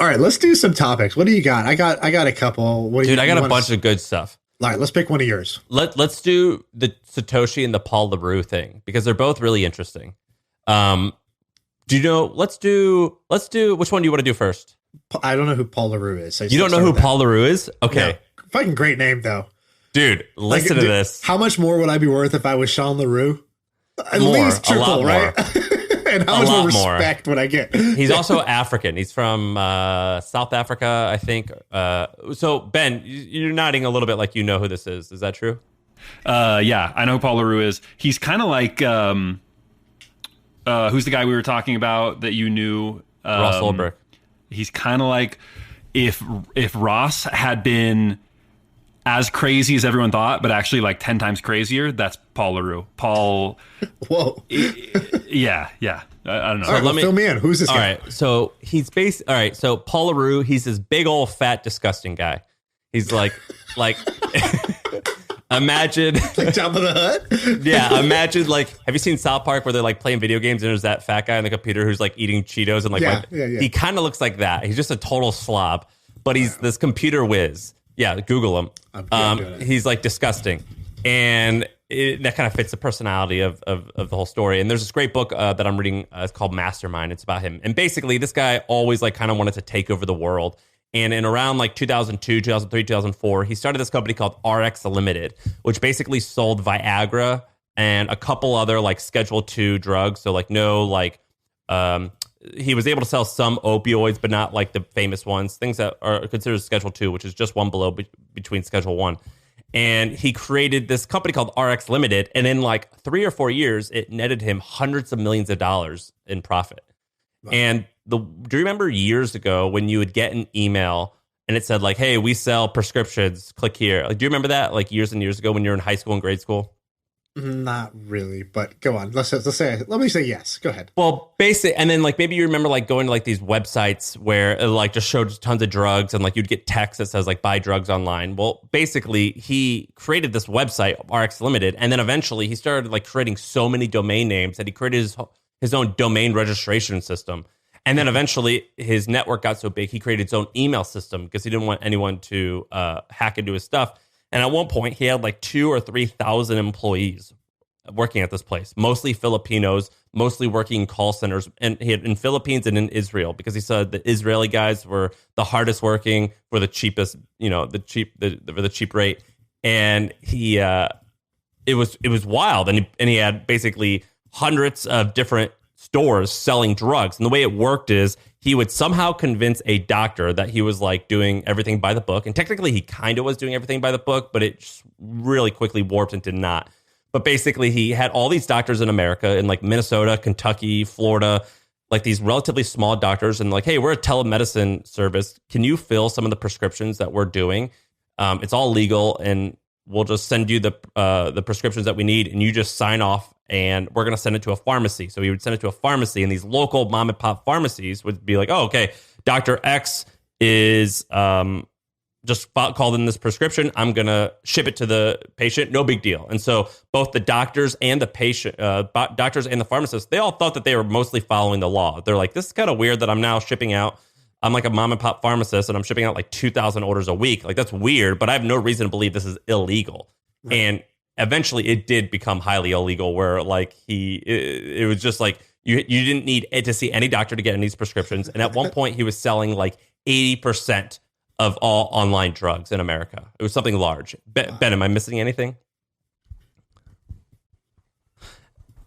All right, let's do some topics. What do you got? I got a couple. Dude, I got a bunch of good stuff. All right, let's pick one of yours. Let's do the Satoshi and the Paul Le Roux thing because they're both really interesting. Do you know? Let's do. Which one do you want to do first? I don't know who Paul Le Roux is. So you don't know who Paul Le Roux is? Okay, no. Fucking great name though, dude. Listen to this. How much more would I be worth if I was Shaan Le Roux? At more, least triple, right? And how much more respect would I get? He's also African. He's from South Africa, I think. So, Ben, you're nodding a little bit like you know who this is. Is that true? Yeah, I know who Paul Le Roux is. He's kind of like, who's the guy we were talking about that you knew? Ross Ulbricht. He's kind of like if Ross had been as crazy as everyone thought, but actually like 10 times crazier. That's Paul Le Roux. Paul. Whoa. Yeah. I don't know. All right, fill me in. Who's this guy? All right. So he's based. All right. So Paul Le Roux, he's this big old fat disgusting guy. He's like imagine like Jabba the Hutt. Yeah. Imagine like, have you seen South Park where they're like playing video games and there's that fat guy on the computer who's like eating Cheetos and like, yeah. He kind of looks like that. He's just a total slob, but he's this computer whiz. Yeah, Google him. He's like disgusting, and that kind of fits the personality of the whole story. And there's this great book that I'm reading. It's called Mastermind. It's about him, and basically this guy always like kind of wanted to take over the world. And in around like 2002, 2003, 2004, he started this company called RX Limited, which basically sold Viagra and a couple other like Schedule II drugs. So like no like. He was able to sell some opioids, but not like the famous ones, things that are considered Schedule II, which is just one below between Schedule I. And he created this company called RX Limited. And in like 3 or 4 years, it netted him hundreds of millions of dollars in profit. Wow. And do you remember years ago when you would get an email and it said like, hey, we sell prescriptions, click here. Like, do you remember that like years and years ago when you were in high school and grade school? Not really, but go on. Let me say yes. Go ahead. Well, basically, and then like maybe you remember like going to like these websites where it like just showed tons of drugs and like you'd get text that says like buy drugs online. Well, basically, he created this website RX Limited, and then eventually he started like creating so many domain names that he created his own domain registration system. And then eventually his network got so big he created his own email system because he didn't want anyone to hack into his stuff. And at one point, he had like 2,000 or 3,000 employees working at this place, mostly Filipinos, mostly working in call centers, and he had in Philippines and in Israel because he said the Israeli guys were the hardest working for the cheapest, the cheap rate. And he, it was wild, and he had basically hundreds of different stores selling drugs. And the way it worked is he would somehow convince a doctor that he was like doing everything by the book. And technically he kind of was doing everything by the book, but it just really quickly warped into not. But basically he had all these doctors in America in like Minnesota, Kentucky, Florida, like these relatively small doctors. And like, hey, we're a telemedicine service. Can you fill some of the prescriptions that we're doing? It's all legal and we'll just send you the prescriptions that we need. And you just sign off and we're going to send it to a pharmacy. So he would send it to a pharmacy, and these local mom and pop pharmacies would be like, oh, okay, Dr. X is just called in this prescription. I'm going to ship it to the patient. No big deal. And so both the doctors and the patient, doctors and the pharmacists, they all thought that they were mostly following the law. They're like, this is kind of weird that I'm now shipping out. I'm like a mom and pop pharmacist and I'm shipping out like 2,000 orders a week. Like, that's weird, but I have no reason to believe this is illegal. Right. And eventually it did become highly illegal where like it was just like you didn't need to see any doctor to get any of these prescriptions. And at one point he was selling like 80% of all online drugs in America. It was something large. Ben, am I missing anything?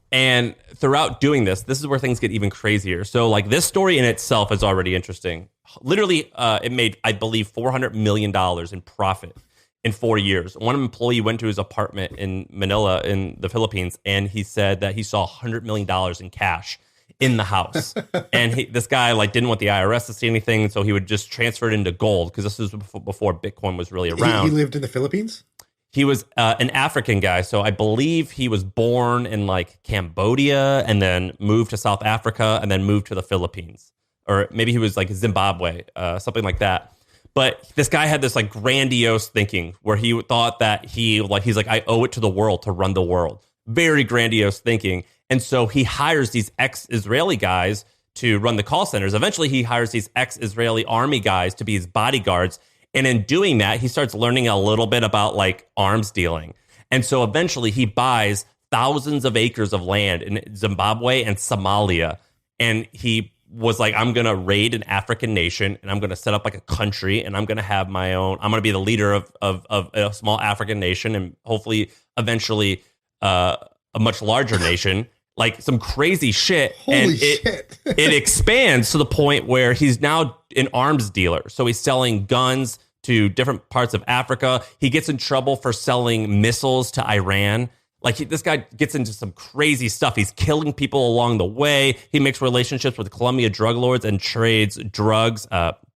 And throughout doing this is where things get even crazier. So like this story in itself is already interesting. Literally, it made, I believe, $400 million in profit in 4 years. One employee went to his apartment in Manila in the Philippines, and he said that he saw $100 million in cash in the house. And this guy like didn't want the IRS to see anything, so he would just transfer it into gold because this was before Bitcoin was really around. He lived in the Philippines? He was an African guy, so I believe he was born in like Cambodia and then moved to South Africa and then moved to the Philippines. Or maybe he was like Zimbabwe, something like that. But this guy had this like grandiose thinking where he thought that he's like, I owe it to the world to run the world. Very grandiose thinking. And so he hires these ex-Israeli guys to run the call centers. Eventually, he hires these ex-Israeli army guys to be his bodyguards. And in doing that, he starts learning a little bit about like arms dealing. And so eventually he buys thousands of acres of land in Zimbabwe and Somalia. And he was like, I'm going to raid an African nation and I'm going to set up like a country and I'm going to have my own, I'm going to be the leader of a small African nation and hopefully eventually a much larger nation, like some crazy shit. Holy shit. It expands to the point where he's now an arms dealer. So he's selling guns to different parts of Africa. He gets in trouble for selling missiles to Iran. Like this guy gets into some crazy stuff. He's killing people along the way. He makes relationships with Colombia drug lords and trades drugs,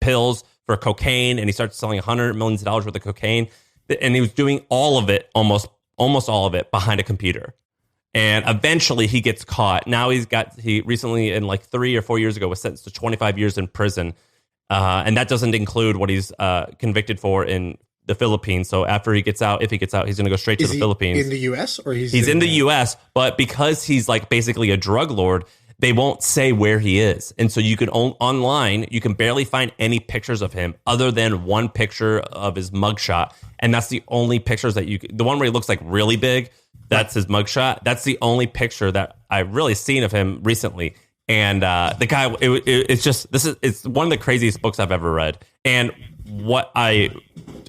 pills for cocaine. And he starts selling $100 million worth of cocaine. And he was doing all of it, almost all of it behind a computer. And eventually he gets caught. Now he recently, in like 3 or 4 years ago, was sentenced to 25 years in prison. And that doesn't include what he's convicted for in the Philippines. So after he gets out, if he gets out, he's going to go straight to the Philippines. In the U.S. or he's in the U.S., but because he's like basically a drug lord, they won't say where he is. And so you can online, you can barely find any pictures of him other than one picture of his mugshot. And that's the only pictures that the one where he looks like really big, that's his mugshot. That's the only picture that I've really seen of him recently. And the guy, it's one of the craziest books I've ever read. And what I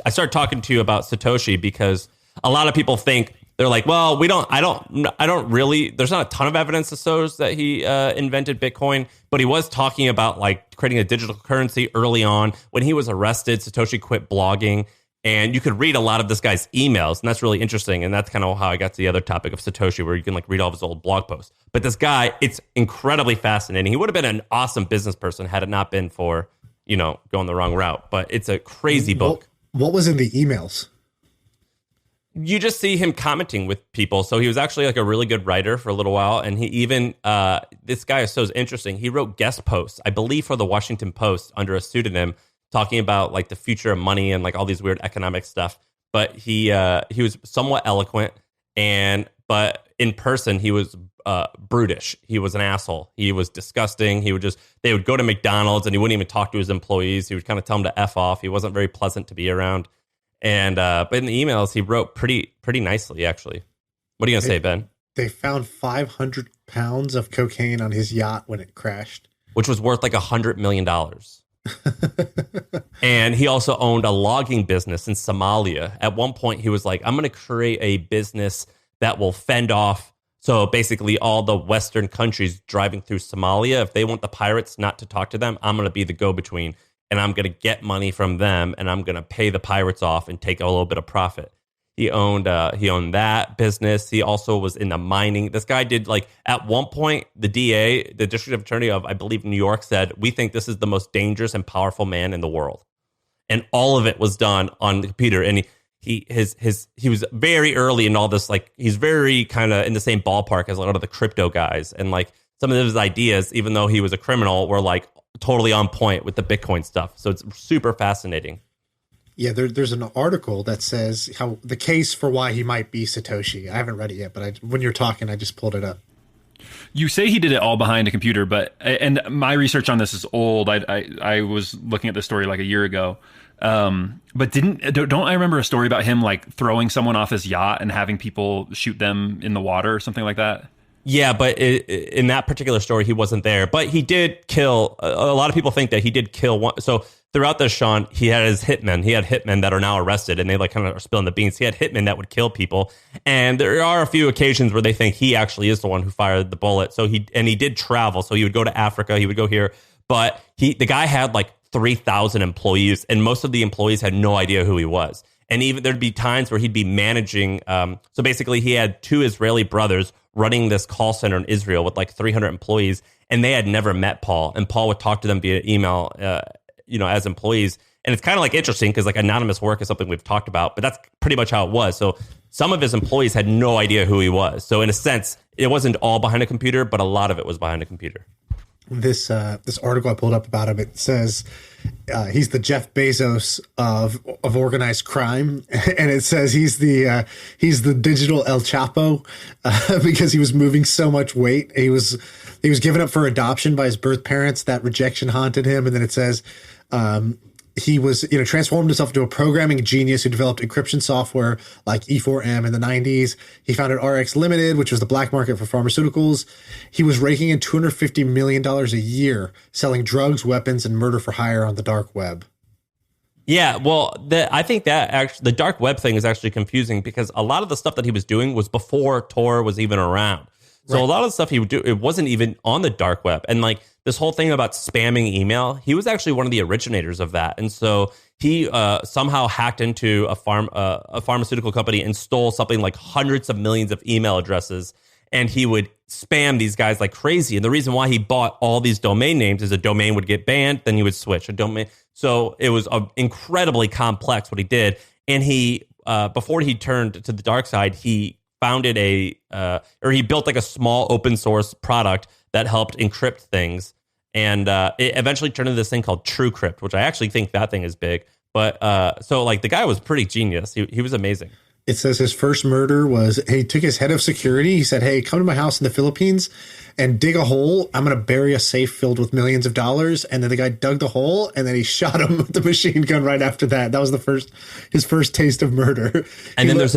started talking to you about Satoshi because a lot of people think they're like, well, I don't really, there's not a ton of evidence that shows that he invented Bitcoin, but he was talking about like creating a digital currency early on. When he was arrested, Satoshi quit blogging. And you could read a lot of this guy's emails, and that's really interesting. And that's kind of how I got to the other topic of Satoshi, where you can like read all of his old blog posts. But this guy, it's incredibly fascinating. He would have been an awesome business person had it not been for, going the wrong route. But it's a crazy book. What was in the emails? You just see him commenting with people. So he was actually like a really good writer for a little while. And he even, this guy is so interesting. He wrote guest posts, I believe, for the Washington Post under a pseudonym, talking about like the future of money and like all these weird economic stuff. But he was somewhat eloquent, but in person he was brutish. He was an asshole. He was disgusting. They would go to McDonald's and he wouldn't even talk to his employees. He would kind of tell them to F off. He wasn't very pleasant to be around. And but in the emails he wrote pretty nicely, actually. What are you gonna say, Ben? They found 500 pounds of cocaine on his yacht when it crashed, which was worth like $100 million. And he also owned a logging business in Somalia. At one point, he was like, I'm going to create a business that will fend off. So basically, all the Western countries driving through Somalia, if they want the pirates not to talk to them, I'm going to be the go-between. And I'm going to get money from them, and I'm going to pay the pirates off and take a little bit of profit. He owned that business. He also was in the mining. This guy did, like, at one point, the DA, the district attorney of, I believe, New York, said, we think this is the most dangerous and powerful man in the world. And all of it was done on the computer. And he was very early in all this. Like, he's very kind of in the same ballpark as a lot of the crypto guys. And like some of his ideas, even though he was a criminal, were like totally on point with the Bitcoin stuff. So it's super fascinating. Yeah, there's an article that says how the case for why he might be Satoshi. I haven't read it yet, but when you're talking, I just pulled it up. You say he did it all behind a computer, and my research on this is old. I was looking at this story like a year ago, but don't I remember a story about him like throwing someone off his yacht and having people shoot them in the water or something like that? Yeah, but in that particular story, he wasn't there. But he did kill. A lot of people think that he did kill one. So throughout this, Shaan, he had his hitmen. He had hitmen that are now arrested, and they like kind of are spilling the beans. He had hitmen that would kill people, and there are a few occasions where they think he actually is the one who fired the bullet. So he did travel. So he would go to Africa. He would go here, but the guy had like 3,000 employees, and most of the employees had no idea who he was. And even there'd be times where he'd be managing. So basically, he had 2 Israeli brothers running this call center in Israel with like 300 employees, and they had never met Paul. And Paul would talk to them via email, as employees. And it's kind of like interesting because like anonymous work is something we've talked about, but that's pretty much how it was. So some of his employees had no idea who he was. So in a sense, it wasn't all behind a computer, but a lot of it was behind a computer. This article I pulled up about him, it says he's the Jeff Bezos of organized crime, and it says he's the digital El Chapo because he was moving so much weight. He was given up for adoption by his birth parents. That rejection haunted him, and then it says he was transformed himself into a programming genius who developed encryption software like E4M in the 90s. He founded RX Limited, which was the black market for pharmaceuticals. He was raking in $250 million a year selling drugs, weapons, and murder for hire on the dark web. Yeah, well, I think that actually the dark web thing is actually confusing because a lot of the stuff that he was doing was before Tor was even around. So right. A lot of the stuff he would do, it wasn't even on the dark web. And like this whole thing about spamming email, he was actually one of the originators of that. And so he somehow hacked into a pharmaceutical company and stole something like hundreds of millions of email addresses. And he would spam these guys like crazy. And the reason why he bought all these domain names is a domain would get banned, then he would switch a domain. So it was incredibly complex what he did. And he, before he turned to the dark side, he founded he built like a small open source product that helped encrypt things. And it eventually turned into this thing called TrueCrypt, which I actually think that thing is big. But so like the guy was pretty genius. He was amazing. It says his first murder was he took his head of security. He said, "Hey, come to my house in the Philippines and dig a hole. I'm going to bury a safe filled with millions of dollars." And then the guy dug the hole and then he shot him with the machine gun right after that. That was his first taste of murder. And then there's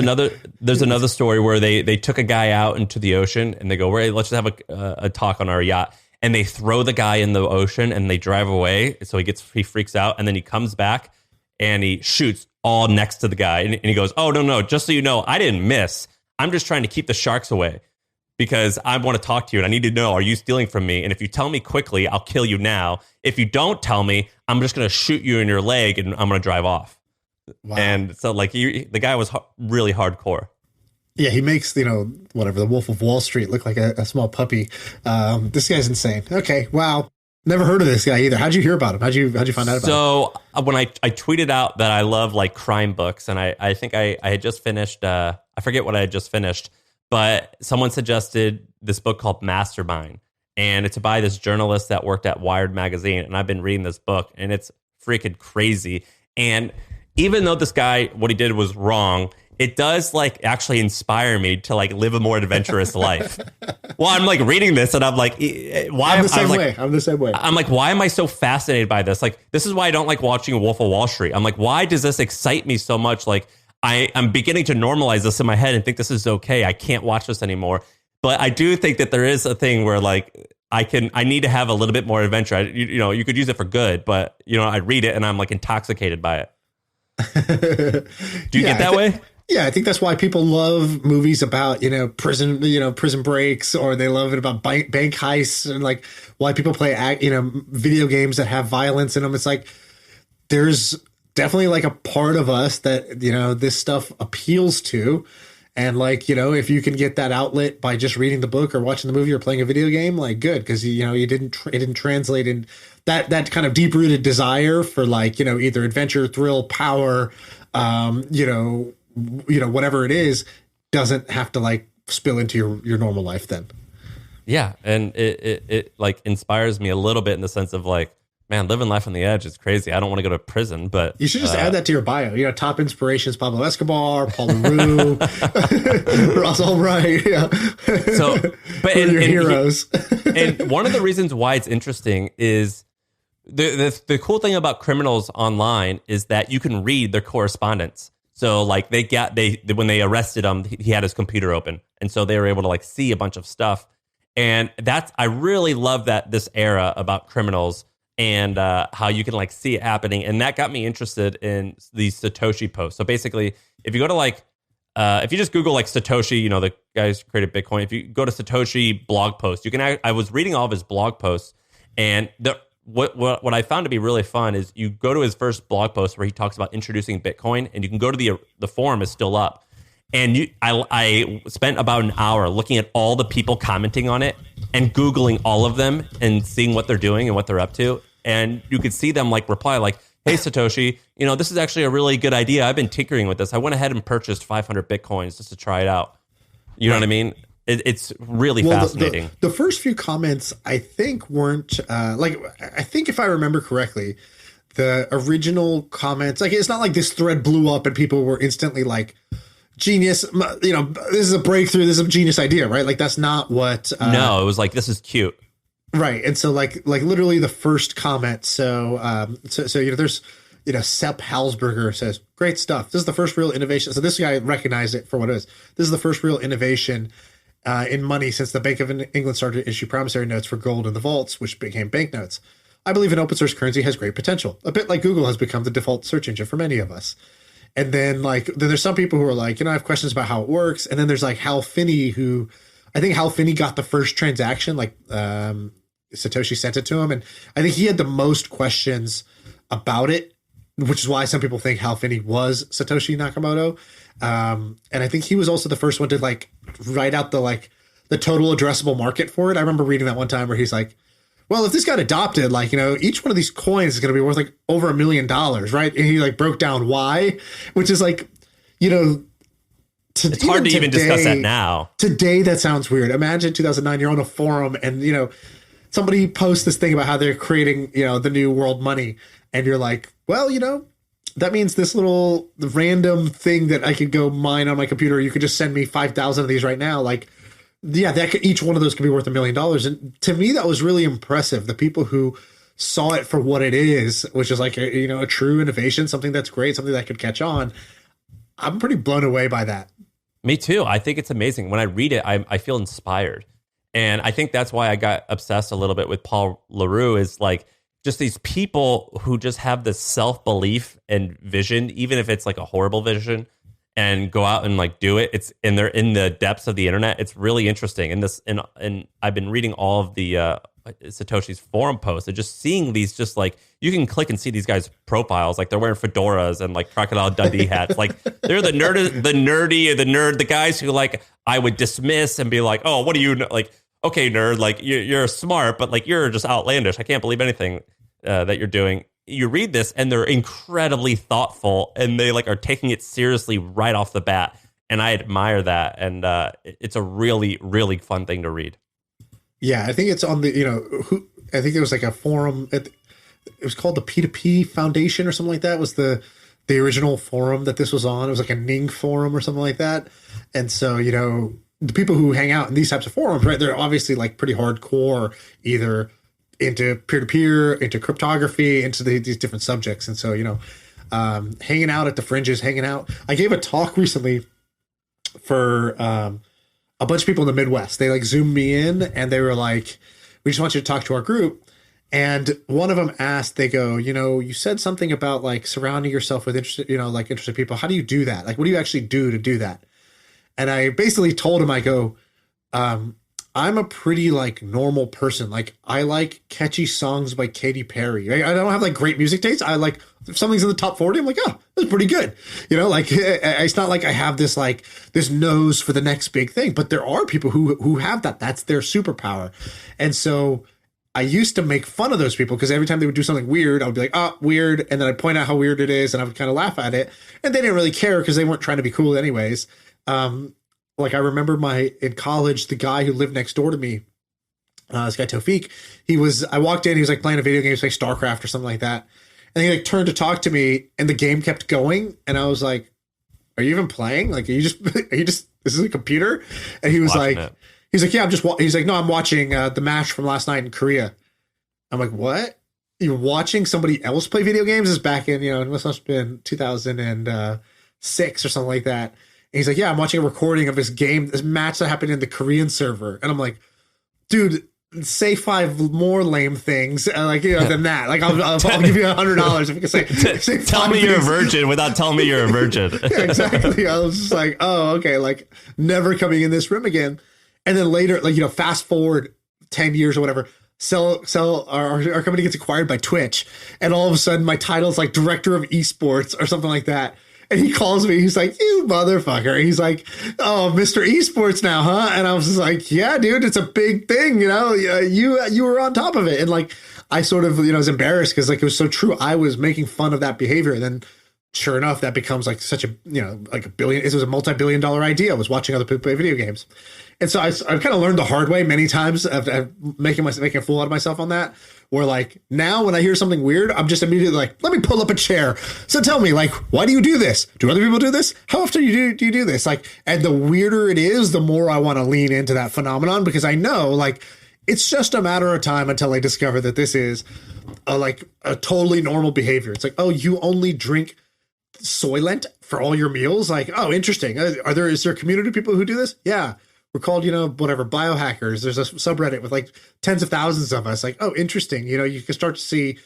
another story where they took a guy out into the ocean and they go, "Hey, let's just have a talk on our yacht." And they throw the guy in the ocean and they drive away. So he freaks out and then he comes back and he shoots all next to the guy. And he goes, "Oh, no, just so you know, I didn't miss. I'm just trying to keep the sharks away because I want to talk to you. And I need to know, are you stealing from me? And if you tell me quickly, I'll kill you now. If you don't tell me, I'm just going to shoot you in your leg and I'm going to drive off." Wow. And so like the guy was really hardcore. Yeah, he makes, whatever, the Wolf of Wall Street look like a small puppy. This guy's insane. Okay, wow. Never heard of this guy either. How'd you hear about him? How'd you find out about him? So when I tweeted out that I love like crime books, and I think I had just finished, I forget what I had just finished, but someone suggested this book called Mastermind. And it's by this journalist that worked at Wired magazine. And I've been reading this book and it's freaking crazy. And even though this guy, what he did was wrong, it does like actually inspire me to like live a more adventurous life. Well, I'm like reading this and I'm like, why? I'm the same way. I'm like, why am I so fascinated by this? Like, this is why I don't like watching Wolf of Wall Street. I'm like, why does this excite me so much? Like, I'm beginning to normalize this in my head and think this is okay. I can't watch this anymore. But I do think that there is a thing where like I need to have a little bit more adventure. You could use it for good, but I read it and I'm like intoxicated by it. Do you get that way? Yeah, I think that's why people love movies about, prison breaks, or they love it about bank heists, and like why people play, video games that have violence in them. It's like there's definitely like a part of us that, this stuff appeals to. And like, if you can get that outlet by just reading the book or watching the movie or playing a video game, like good, because, it didn't translate in that kind of deep rooted desire for like, either adventure, thrill, power, whatever it is, doesn't have to like spill into your normal life then. Yeah. And it like inspires me a little bit in the sense of like, man, living life on the edge is crazy. I don't want to go to prison, but you should just add that to your bio. Top inspirations: Pablo Escobar, Paul Le Roux, Ross Ulbright. Yeah. So, but your heroes. And one of the reasons why it's interesting is the cool thing about criminals online is that you can read their correspondence. So like when they arrested him, he had his computer open. And so they were able to like see a bunch of stuff. And I really love that this era about criminals and how you can like see it happening. And that got me interested in these Satoshi posts. So basically, if you go to like, if you just Google like Satoshi, the guys created Bitcoin. If you go to Satoshi blog post, I was reading all of his blog posts, and what I found to be really fun is you go to his first blog post where he talks about introducing Bitcoin, and you can go to the forum is still up. And I spent about an hour looking at all the people commenting on it and Googling all of them and seeing what they're doing and what they're up to. And you could see them like reply like, "Hey, Satoshi, this is actually a really good idea. I've been tinkering with this. I went ahead and purchased 500 Bitcoins just to try it out." You know what I mean? It's really fascinating. The first few comments, I think, weren't I think if I remember correctly, the original comments, like, it's not like this thread blew up and people were instantly like, genius, you know, this is a breakthrough, this is a genius idea, right? Like, that's not what. No, it was like, this is cute. Right. And so like literally the first comment. So, you know, there's, you know, Sepp Halsberger says, great stuff. This is the first real innovation. So this guy recognized it for what it is. This is the first real innovation in money since the Bank of England started to issue promissory notes for gold in the vaults, which became banknotes. I believe an open source currency has great potential, a bit like Google has become the default search engine for many of us. And then there's some people who are like, you know, I have questions about how it works. And then there's like Hal Finney, who I think Hal Finney got the first transaction, like Satoshi sent it to him. And I think he had the most questions about it, which is why some people think Hal Finney was Satoshi Nakamoto. And I think he was also the first one to like write out the total addressable market for it. I remember reading that one time where he's like, well, if this got adopted, like, you know, each one of these coins is going to be worth like over $1 million, right? And he like broke down why, which is like, you know, it's hard to even discuss that now. Today, that sounds weird. Imagine 2009, you're on a forum and, you know, somebody posts this thing about how they're creating, you know, the new world money. And you're like, well, you know, that means this little random thing that I could go mine on my computer. You could just send me 5,000 of these right now. Like, yeah, each one of those could be worth $1 million. And to me, that was really impressive. The people who saw it for what it is, which is like, you know, a true innovation, something that's great, something that could catch on. I'm pretty blown away by that. Me too. I think it's amazing. When I read it, I feel inspired. And I think that's why I got obsessed a little bit with Paul Le Roux, is like just these people who just have this self-belief and vision, even if it's like a horrible vision, and go out and like do it. And they're in the depths of the internet. It's really interesting. And I've been reading all of the Satoshi's forum posts and just seeing these, just like, you can click and see these guys' profiles. Like, they're wearing fedoras and like Crocodile Dundee hats. Like, they're the nerd, the guys who like I would dismiss and be like, oh, what do you know? Like, okay, nerd, like you're smart, but like you're just outlandish. I can't believe anything that you're doing. You read this and they're incredibly thoughtful and they like are taking it seriously right off the bat. And I admire that. And it's a really, really fun thing to read. Yeah, I think it's on the, you know, I think there was like a forum. It was called the P2P Foundation or something like that. Was the original forum that this was on. It was like a Ning forum or something like that. And so, you know, the people who hang out in these types of forums, right, they're obviously like pretty hardcore, either into peer-to-peer, into cryptography, into these different subjects. And so, you know, hanging out at the fringes, hanging out. I gave a talk recently for a bunch of people in the Midwest. They like zoomed me in and they were like, we just want you to talk to our group. And one of them asked, they go, you know, you said something about like surrounding yourself with interested people. How do you do that? Like, what do you actually do to do that? And I basically told him, I go, I'm a pretty like normal person. Like, I like catchy songs by Katy Perry. Right? I don't have like great music taste. I like, if something's in the top 40, I'm like, oh, that's pretty good. You know, like, it's not like I have this like this nose for the next big thing, but there are people who have that. That's their superpower. And so I used to make fun of those people because every time they would do something weird, I would be like, oh, weird. And then I'd point out how weird it is. And I would kind of laugh at it. And they didn't really care because they weren't trying to be cool anyways. Like, I remember in college, the guy who lived next door to me, this guy Tofik, I walked in, he was like playing a video game, like StarCraft or something like that. And he like turned to talk to me and the game kept going. And I was like, are you even playing? Like, this is a computer? And he was he's like, yeah, he's like, no, I'm watching the match from last night in Korea. I'm like, what? You're watching somebody else play video games? This is back in, you know, it must have been 2006 or something like that. And he's like, yeah, I'm watching a recording of this match that happened in the Korean server. And I'm like, dude, say 5 more lame things like, you know, than that. Like, I'll give you $100 if you can say tell me you're a virgin without telling me you're a virgin. Yeah, exactly. I was just like, oh, okay, like never coming in this room again. And then later, like, you know, fast forward 10 years or whatever, our company gets acquired by Twitch. And all of a sudden my title's like director of esports or something like that. And he calls me. He's like, you motherfucker. He's like, oh, Mr. Esports now, huh? And I was just like, yeah, dude, it's a big thing. You know, you were on top of it. And like, I sort of, you know, was embarrassed because like it was so true. I was making fun of that behavior. And then sure enough, that becomes like such a, like a billion, it was a multi-billion-dollar idea. I was watching other people play video games. And so I've kind of learned the hard way many times of making a fool out of myself on that, where like now when I hear something weird, I'm just immediately like, let me pull up a chair. So tell me, like, why do you do this? Do other people do this? How often do you do this? Like, and the weirder it is, the more I want to lean into that phenomenon, because I know like it's just a matter of time until I discover that this is a totally normal behavior. It's like, oh, you only drink Soylent for all your meals? Like, oh, interesting. Is there a community of people who do this? Yeah. We're called, whatever, biohackers. There's a subreddit with like tens of thousands of us. Like, oh, interesting. You can start to see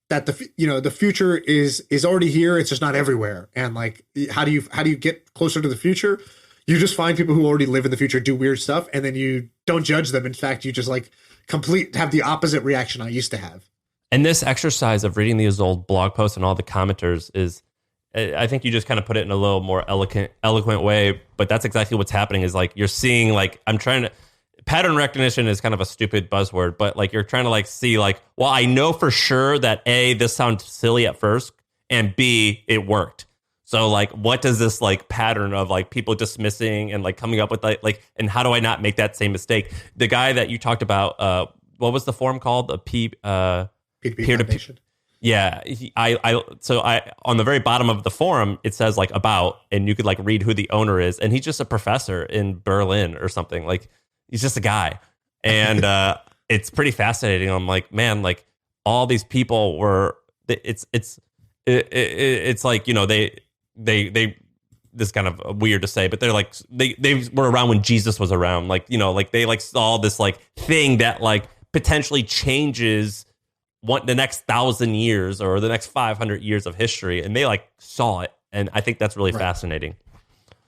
that the future is already here. It's just not everywhere. And like, how do you get closer to the future? You just find people who already live in the future, do weird stuff, and then you don't judge them. In fact, you just like have the opposite reaction I used to have. And this exercise of reading these old blog posts and all the commenters is, I think you just kind of put it in a little more eloquent way, but that's exactly what's happening is like, you're seeing like, pattern recognition is kind of a stupid buzzword, but like you're trying to like see like, well, I know for sure that A, this sounds silly at first, and B, it worked. So like, what does this like pattern of like people dismissing and like coming up with like, and how do I not make that same mistake? The guy that you talked about, what was the forum called? The peer-to-peer. Yeah, I on the very bottom of the forum, it says like about, and you could like read who the owner is. And he's just a professor in Berlin or something. Like he's just a guy. And it's pretty fascinating. I'm like, man, like all these people were, it's like, they this is kind of weird to say, but they're like, they were around when Jesus was around. Like, like they like saw this like thing that like potentially changes the next 1,000 years or the next 500 years of history, and they like saw it, and I think that's really fascinating.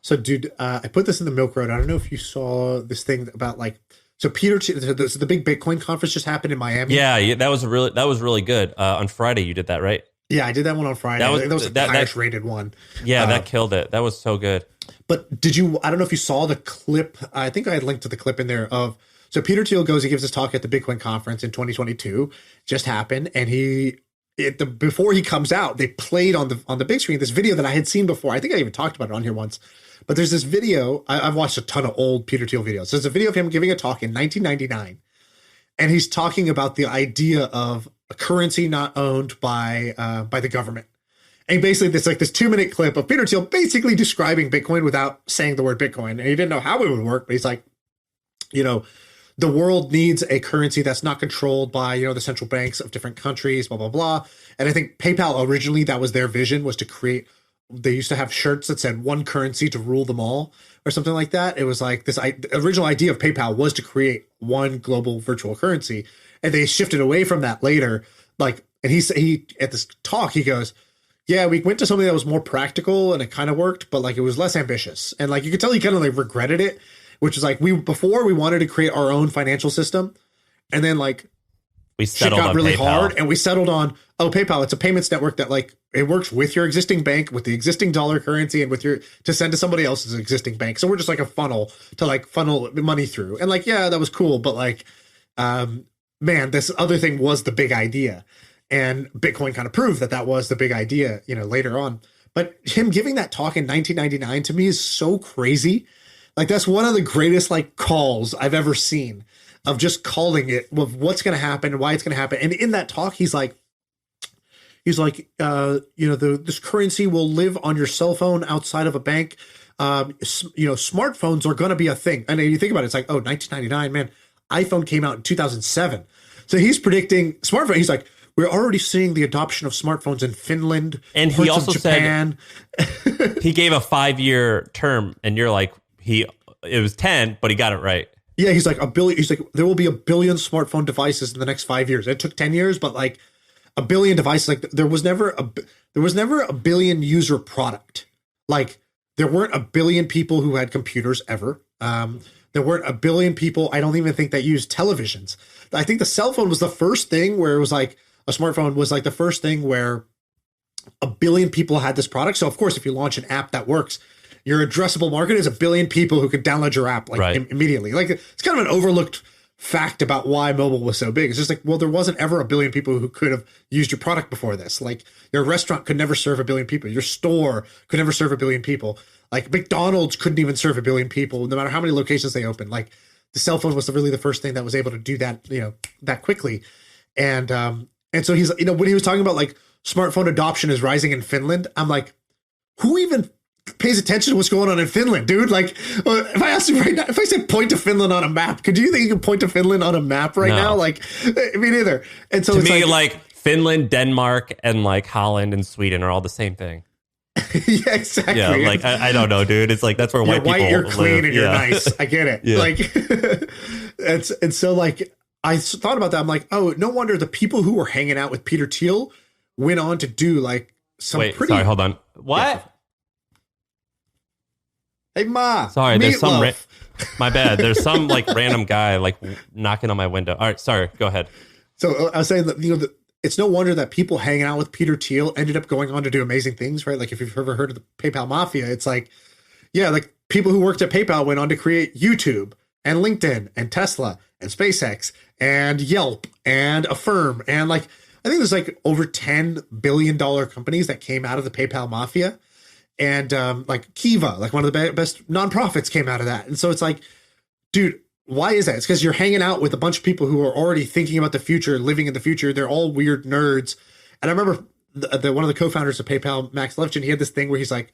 So, dude, I put this in the Milk Road. I don't know if you saw this thing about like, so the big Bitcoin conference just happened in Miami. Yeah, that was really good. On Friday, you did that, right? Yeah, I did that one on Friday. That was the highest rated one. Yeah, that killed it. That was so good. But I don't know if you saw the clip. I think I had linked to the clip in there of. So Peter Thiel he gives his talk at the Bitcoin conference in 2022, just happened. And before he comes out, they played on the big screen this video that I had seen before. I think I even talked about it on here once, but there's this video. I've watched a ton of old Peter Thiel videos. So there's a video of him giving a talk in 1999. And he's talking about the idea of a currency not owned by the government. And basically this 2-minute clip of Peter Thiel basically describing Bitcoin without saying the word Bitcoin. And he didn't know how it would work, but he's like, the world needs a currency that's not controlled by, the central banks of different countries, blah, blah, blah. And I think PayPal originally, that was their vision, was to create, they used to have shirts that said one currency to rule them all or something like that. It was like this original idea of PayPal was to create one global virtual currency. And they shifted away from that later. Like, and he at this talk, he goes, yeah, we went to something that was more practical and it kind of worked, but like it was less ambitious. And like, you could tell he kind of like regretted it. Which is like before we wanted to create our own financial system, and then like we settled shit got on really PayPal. hard, and we settled on PayPal. It's a payments network that like it works with your existing bank, with the existing dollar currency, and to send to somebody else's existing bank. So we're just like a funnel to like funnel money through. And like, yeah, that was cool, but like, man, this other thing was the big idea, and Bitcoin kind of proved that was the big idea, later on. But him giving that talk in 1999 to me is so crazy. Like that's one of the greatest like calls I've ever seen of just calling it with what's going to happen and why it's going to happen. And in that talk, he's like, this currency will live on your cell phone outside of a bank. Smartphones are going to be a thing. And then you think about it, it's like, 1999, man, iPhone came out in 2007. So he's predicting smartphone. He's like, we're already seeing the adoption of smartphones in Finland. And he also said he gave a 5-year term, and you're like, it was 10, but he got it right. Yeah, he's like He's like, there will be 1 billion smartphone devices in the next 5 years. It took 10 years, but like 1 billion devices. Like there was never a billion user product. Like there weren't 1 billion people who had computers ever. There weren't 1 billion people. I don't even think that used televisions. I think the cell phone was the first thing where it was like a smartphone was like the first thing where 1 billion people had this product. So of course, if you launch an app that works, your addressable market is 1 billion people who could download your app immediately. Like it's kind of an overlooked fact about why mobile was so big. It's just like, well, there wasn't ever a billion people who could have used your product before this. Like your restaurant could never serve a billion people. Your store could never serve a billion people. Like McDonald's couldn't even serve a billion people, no matter how many locations they opened. Like the cell phone was really the first thing that was able to do that, that quickly. And so he's, when he was talking about like smartphone adoption is rising in Finland, I'm like, who even pays attention to what's going on in Finland, dude? Like, if I asked you right now, if I said point to Finland on a map, could you think you can point to Finland on a map right now? Like, me neither. And so to it's me, like Finland, Denmark, and like Holland and Sweden are all the same thing. Yeah, exactly. Yeah, like I don't know, dude. It's like that's where white people you're clean live. and you're nice. I get it. Yeah. Like, and so like I thought about that. I'm like, oh, no wonder the people who were hanging out with Peter Thiel went on to do like some pretty. Sorry, hold on. What? Yeah. Hey, Ma. Sorry, there's some. My bad. There's some like random guy like knocking on my window. All right, sorry. Go ahead. So I was saying that it's no wonder that people hanging out with Peter Thiel ended up going on to do amazing things, right? Like if you've ever heard of the PayPal Mafia, it's like, yeah, like people who worked at PayPal went on to create YouTube and LinkedIn and Tesla and SpaceX and Yelp and Affirm. And like, I think there's like over $10 billion companies that came out of the PayPal Mafia. And like Kiva, like one of the best nonprofits came out of that. And so it's like, dude, why is that? It's because you're hanging out with a bunch of people who are already thinking about the future, living in the future. They're all weird nerds. And I remember one of the co-founders of PayPal, Max Levchin, he had this thing where he's like,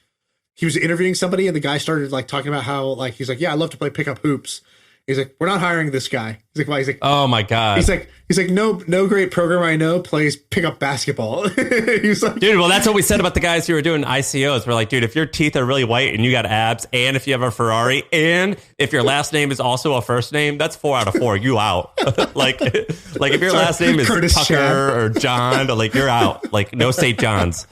he was interviewing somebody and the guy started like talking about how like, he's like, yeah, I love to play pickup hoops. He's like, we're not hiring this guy. He's like, why? He's like, oh my God. He's like, no great programmer I know plays pickup basketball. He's like, dude, well, that's what we said about the guys who were doing ICOs. We're like, dude, if your teeth are really white and you got abs, and if you have a Ferrari, and if your last name is also a first name, that's 4 out of 4. You out. like if your last name is Curtis Tucker Shad. or John, like you're out. Like no St. John's.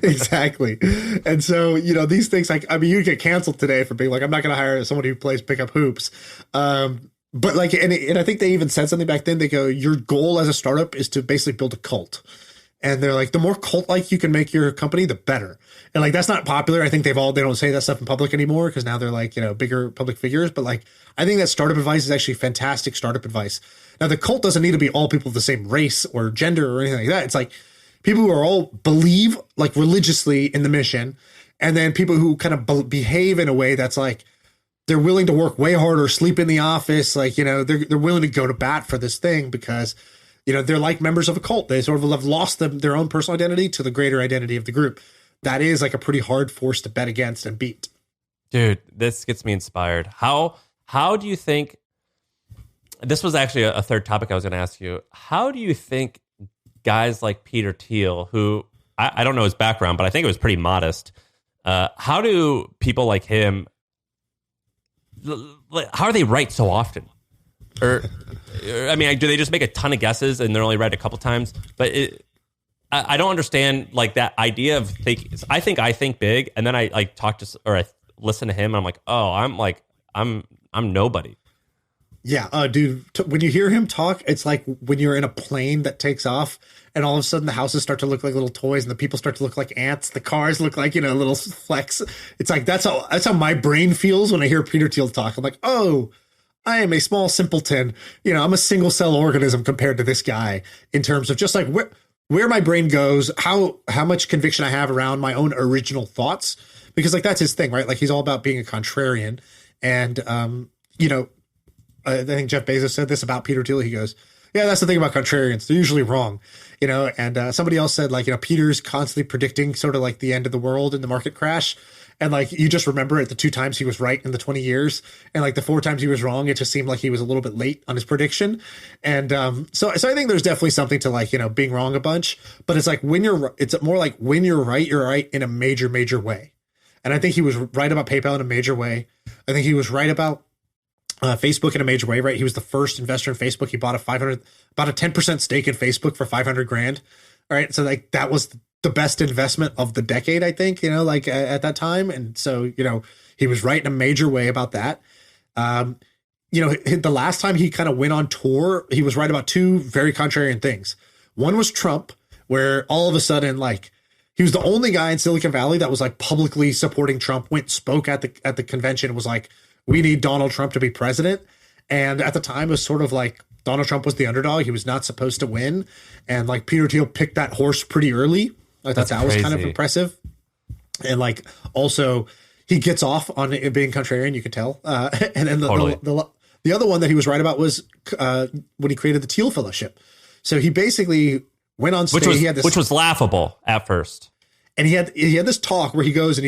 Exactly. And so, these things like, I mean, you get canceled today for being like, I'm not going to hire someone who plays pickup hoops. But like, and I think they even said something back then. They go, your goal as a startup is to basically build a cult. And they're like, the more cult-like you can make your company, the better. And like, that's not popular. I think they don't say that stuff in public anymore because now they're like, bigger public figures. But like, I think that startup advice is actually fantastic startup advice. Now, the cult doesn't need to be all people of the same race or gender or anything like that. It's like people who are all believe like religiously in the mission. And then people who kind of behave in a way that's like, they're willing to work way harder, sleep in the office. Like, they're willing to go to bat for this thing because, they're like members of a cult. They sort of have lost their own personal identity to the greater identity of the group. That is like a pretty hard force to bet against and beat. Dude, this gets me inspired. How do you think, this was actually a third topic I was going to ask you. How do you think guys like Peter Thiel, who I don't know his background, but I think it was pretty modest. How do people like him, how are they right so often? Or, I mean, do they just make a ton of guesses and they're only right a couple times? But I don't understand like that idea of thinking. I think big, and then I like talk to or I listen to him, and I'm like, oh, I'm nobody. Yeah, dude. When you hear him talk, it's like when you're in a plane that takes off, and all of a sudden the houses start to look like little toys, and the people start to look like ants. The cars look like little flecks. It's like that's how my brain feels when I hear Peter Thiel talk. I'm like, oh, I am a small simpleton. I'm a single cell organism compared to this guy in terms of just like where my brain goes, how much conviction I have around my own original thoughts, because like that's his thing, right? Like he's all about being a contrarian, and I think Jeff Bezos said this about Peter Thiel. He goes, yeah, that's the thing about contrarians. They're usually wrong, and somebody else said like, Peter's constantly predicting sort of like the end of the world and the market crash. And like, you just remember it, the 2 times he was right in the 20 years and like the 4 times he was wrong, it just seemed like he was a little bit late on his prediction. And so I think there's definitely something to like, being wrong a bunch, but it's like it's more like when you're right in a major, major way. And I think he was right about PayPal in a major way. I think he was right about Facebook in a major way, right? He was the first investor in Facebook. He bought about a 10% stake in Facebook for $500,000. All right. So like that was the best investment of the decade, I think, like at that time. And so, he was right in a major way about that. The last time he kind of went on tour, he was right about 2 very contrarian things. One was Trump, where all of a sudden, like, he was the only guy in Silicon Valley that was like publicly supporting Trump, spoke at the convention, was like, we need Donald Trump to be president. And at the time, it was sort of like Donald Trump was the underdog. He was not supposed to win. And like Peter Thiel picked that horse pretty early. I thought that was kind of impressive. And like also he gets off on it being contrarian, you could tell. And then the other one that he was right about was when he created the Thiel Fellowship. So he basically went on stage. Which was laughable at first. And he had this talk where he goes,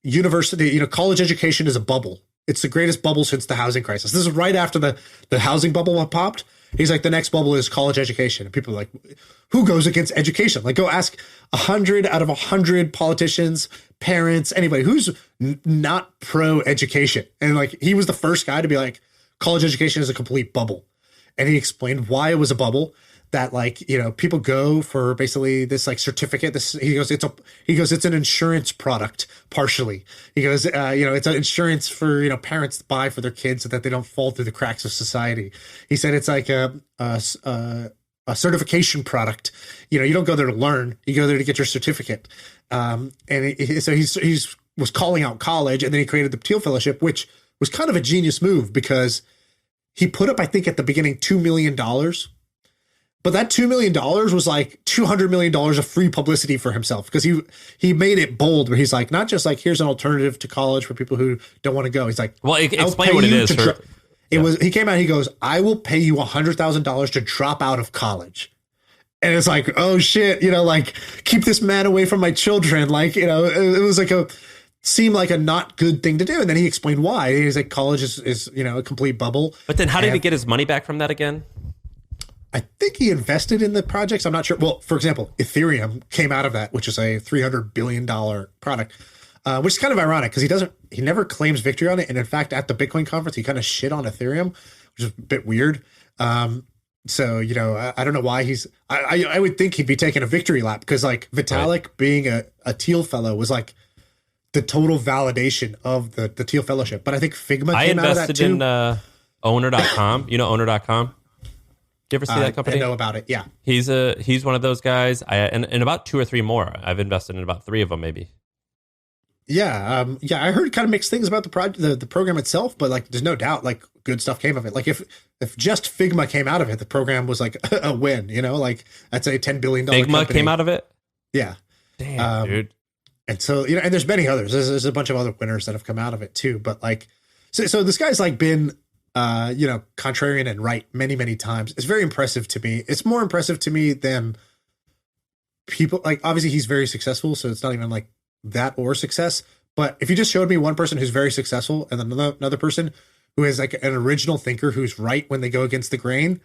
university, college education is a bubble. It's the greatest bubble since the housing crisis. This is right after the housing bubble popped. He's like, the next bubble is college education. And people are like, who goes against education? Like, go ask 100 out of 100 politicians, parents, anybody who's not pro education. And like, he was the first guy to be like, college education is a complete bubble. And he explained why it was a bubble. That like, people go for basically this like certificate. He goes, it's an insurance product partially. He goes, it's an insurance for, parents to buy for their kids so that they don't fall through the cracks of society. He said it's like a certification product. You don't go there to learn, you go there to get your certificate. So he was calling out college, and then he created the Thiel Fellowship, which was kind of a genius move because he put up, I think at the beginning, $2 million. But that $2 million was like $200 million of free publicity for himself, because he made it bold where he's like, not just like, here's an alternative to college for people who don't want to go. He's like, well, explain what it is. He came out, he goes, I will pay you $100,000 to drop out of college. And it's like, oh shit, like, keep this man away from my children. Like, it was like seemed like a not good thing to do. And then he explained why. He's like, college is a complete bubble. But then how did he get his money back from that again? I think he invested in the projects. I'm not sure. Well, for example, Ethereum came out of that, which is a $300 billion product, which is kind of ironic because he never claims victory on it. And in fact, at the Bitcoin conference, he kind of shit on Ethereum, which is a bit weird. So, I don't know why I would think he'd be taking a victory lap, because like Vitalik being a Thiel fellow was like the total validation of the Thiel Fellowship. But I think Figma came out of that too. I invested in owner.com. Owner.com? You ever see that company? I know about it. Yeah. He's one of those guys. And about 2 or 3 more. I've invested in about 3 of them, maybe. Yeah. I heard kind of mixed things about the program itself, but like, there's no doubt like good stuff came of it. Like if just Figma came out of it, the program was like a win, like that's a $10 billion Figma company. Came out of it? Yeah. Damn, dude. And so, and there's many others. There's a bunch of other winners that have come out of it too. But like, so this guy's like been, contrarian and right many, many times. It's very impressive to me. It's more impressive to me than people, like, obviously he's very successful, so it's not even like that or success. But if you just showed me one person who's very successful and then another person who is like an original thinker who's right when they go against the grain,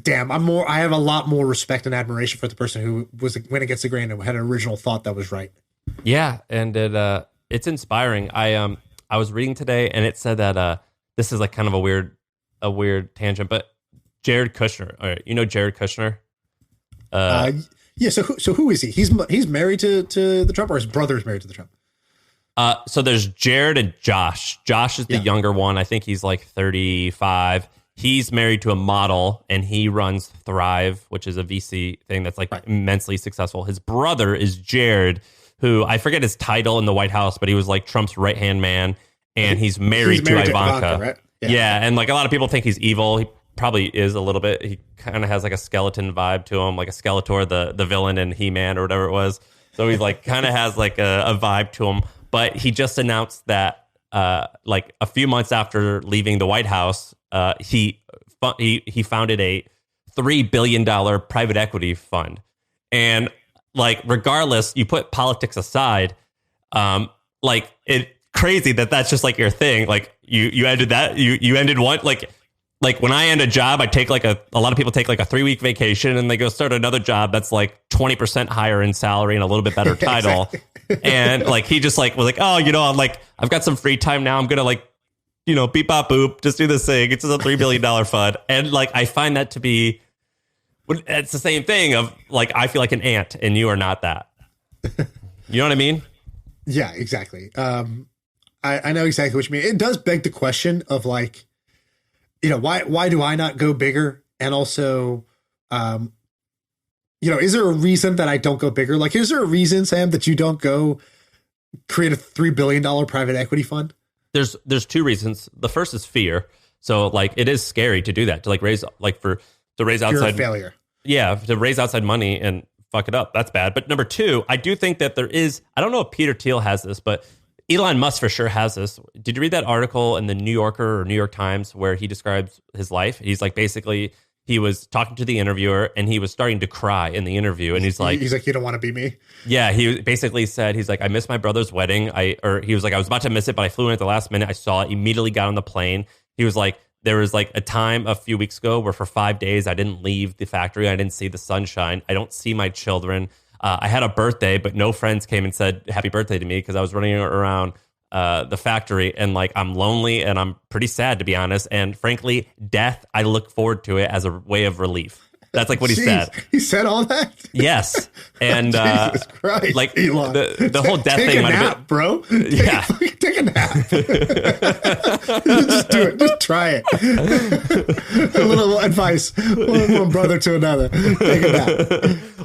damn, I have a lot more respect and admiration for the person who went against the grain and had an original thought that was right. Yeah, and it's inspiring. I was reading today, and it said that this is like kind of a weird tangent, but Jared Kushner. All right, Jared Kushner. Yeah. So who is he? He's married to the Trump, or his brother is married to the Trump. So there's Jared and Josh. Josh is the younger one. I think he's like 35. He's married to a model, and he runs Thrive, which is a VC thing that's like immensely successful. His brother is Jared, who I forget his title in the White House, but he was like Trump's right-hand man. And he's married to Ivanka. Right? Yeah. And like a lot of people think he's evil. He probably is a little bit. He kind of has like a skeleton vibe to him, like a Skeletor, the villain in He-Man or whatever it was. So he's like kind of has like a vibe to him. But he just announced that like a few months after leaving the White House, he founded a $3 billion private equity fund. And like, regardless, you put politics aside, like it. Crazy that's just like your thing. Like you ended that. You ended one. Like when I end a job, I take like a lot of people take like a 3-week vacation and they go start another job that's like 20% higher in salary and a little bit better title. And like he just like was like, oh, I've got some free time now. I'm gonna like, beep bop boop, just do this thing. It's just a $3 billion fund. And like I find that to be, it's the same thing of like I feel like an ant and you are not that. You know what I mean? Yeah, exactly. I know exactly what you mean. It does beg the question of like, why do I not go bigger? And also, is there a reason that I don't go bigger? Like, is there a reason, Sam, that you don't go create a $3 billion private equity fund? There's two reasons. The first is fear. So like it is scary to do that, to like raise like to raise outside Fear of failure. Yeah, to raise outside money and fuck it up. That's bad. But number two, I do think that there is, I don't know if Peter Thiel has this, but Elon Musk for sure has this. Did you read that article in the New Yorker or New York Times where he describes his life? He's like, basically, he was talking to the interviewer and he was starting to cry in the interview. And he's like, you don't want to be me. Yeah, he basically said, he's like, I missed my brother's wedding. He was like, I was about to miss it, but I flew in at the last minute. I saw it, immediately got on the plane. He was like, there was like a time a few weeks ago where for 5 days I didn't leave the factory. I didn't see the sunshine. I don't see my children. I had a birthday, but no friends came and said happy birthday to me because I was running around the factory, and like I'm lonely and I'm pretty sad, to be honest. And frankly, death, I look forward to it as a way of relief. That's like what he said. He said all that? Yes. And Jesus Christ, like Elon. the whole death thing might have been, bro. Take a nap. Just do it. Just try it. A little advice. One brother to another. Take a nap.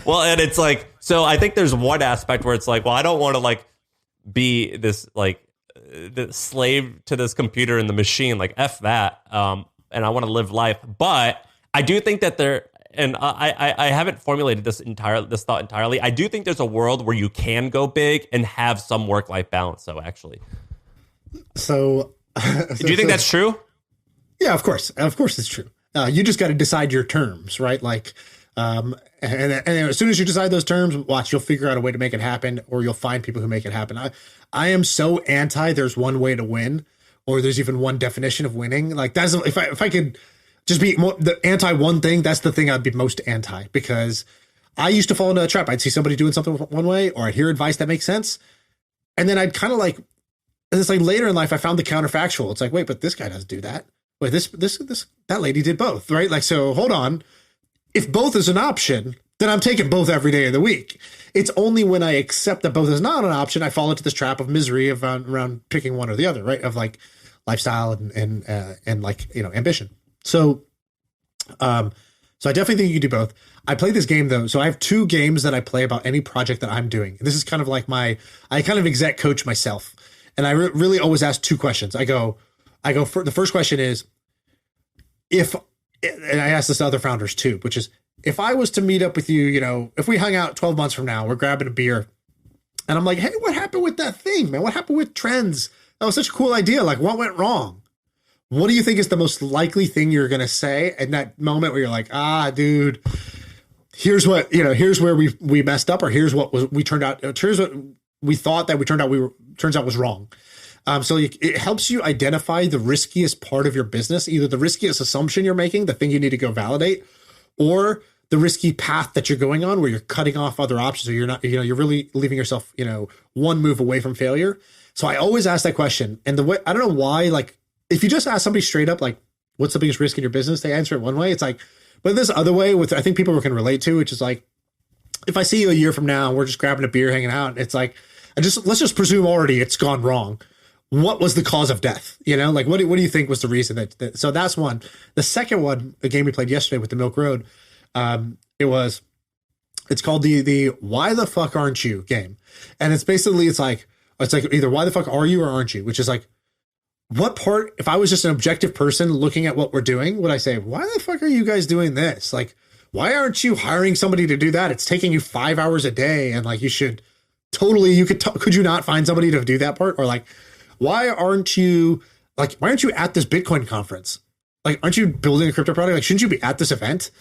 Well, and it's like, so I think there's one aspect where it's like, well, I don't want to like be this like the slave to this computer and the machine, like F that. And I want to live life. But I do think that and I haven't formulated this thought entirely. I do think there's a world where you can go big and have some work-life balance, though, actually. So do you think that's true? Yeah, of course. Of course it's true. You just got to decide your terms, right? Like, and as soon as you decide those terms, watch, you'll figure out a way to make it happen, or you'll find people who make it happen. I am so anti there's one way to win, or there's even one definition of winning. Like that's, if I could just be more, the anti one thing, that's the thing I'd be most anti, because I used to fall into a trap. I'd see somebody doing something one way, or I'd hear advice that makes sense. And then I'd kind of like, and it's like later in life, I found the counterfactual. It's like, wait, but this guy doesn't do that. Wait, that lady did both, right? Like, so hold on. If both is an option, then I'm taking both every day of the week. It's only when I accept that both is not an option, I fall into this trap of misery of around picking one or the other, right? Of like lifestyle and like, you know, ambition. So I definitely think you can do both. I play this game though. So I have 2 games that I play about any project that I'm doing. This is kind of like I kind of exec coach myself. And I really always ask 2 questions. I go for the first question is, and I ask this to other founders too, which is, if I was to meet up with you, you know, if we hung out 12 months from now, we're grabbing a beer and I'm like, hey, what happened with that thing, man? What happened with trends? That was such a cool idea. Like, what went wrong? What do you think is the most likely thing you're going to say in that moment where you're like, dude, here's what, you know, here's where we messed up, or here's what we turned out. Here's what we thought that turns out was wrong. So it helps you identify the riskiest part of your business, either the riskiest assumption you're making, the thing you need to go validate, or the risky path that you're going on where you're cutting off other options, or you're not, you know, you're really leaving yourself, you know, one move away from failure. So I always ask that question. And the way, I don't know why, like, if you just ask somebody straight up, like, what's the biggest risk in your business? They answer it one way. It's like, but this other way, I think people can relate to, which is like, if I see you a year from now and we're just grabbing a beer, hanging out, it's like, let's just presume already it's gone wrong. What was the cause of death? You know, like, what do you think was the reason that so that's one. The second one, a game we played yesterday with the Milk Road, it's called the why the fuck aren't you game. And it's basically, it's like either why the fuck are you or aren't you, which is like, what part, if I was just an objective person looking at what we're doing, would I say, why the fuck are you guys doing this? Like, why aren't you hiring somebody to do that? It's taking you 5 hours a day. And like, you should totally, could you not find somebody to do that part? Or like, why aren't you at this Bitcoin conference? Like, aren't you building a crypto product? Like, shouldn't you be at this event?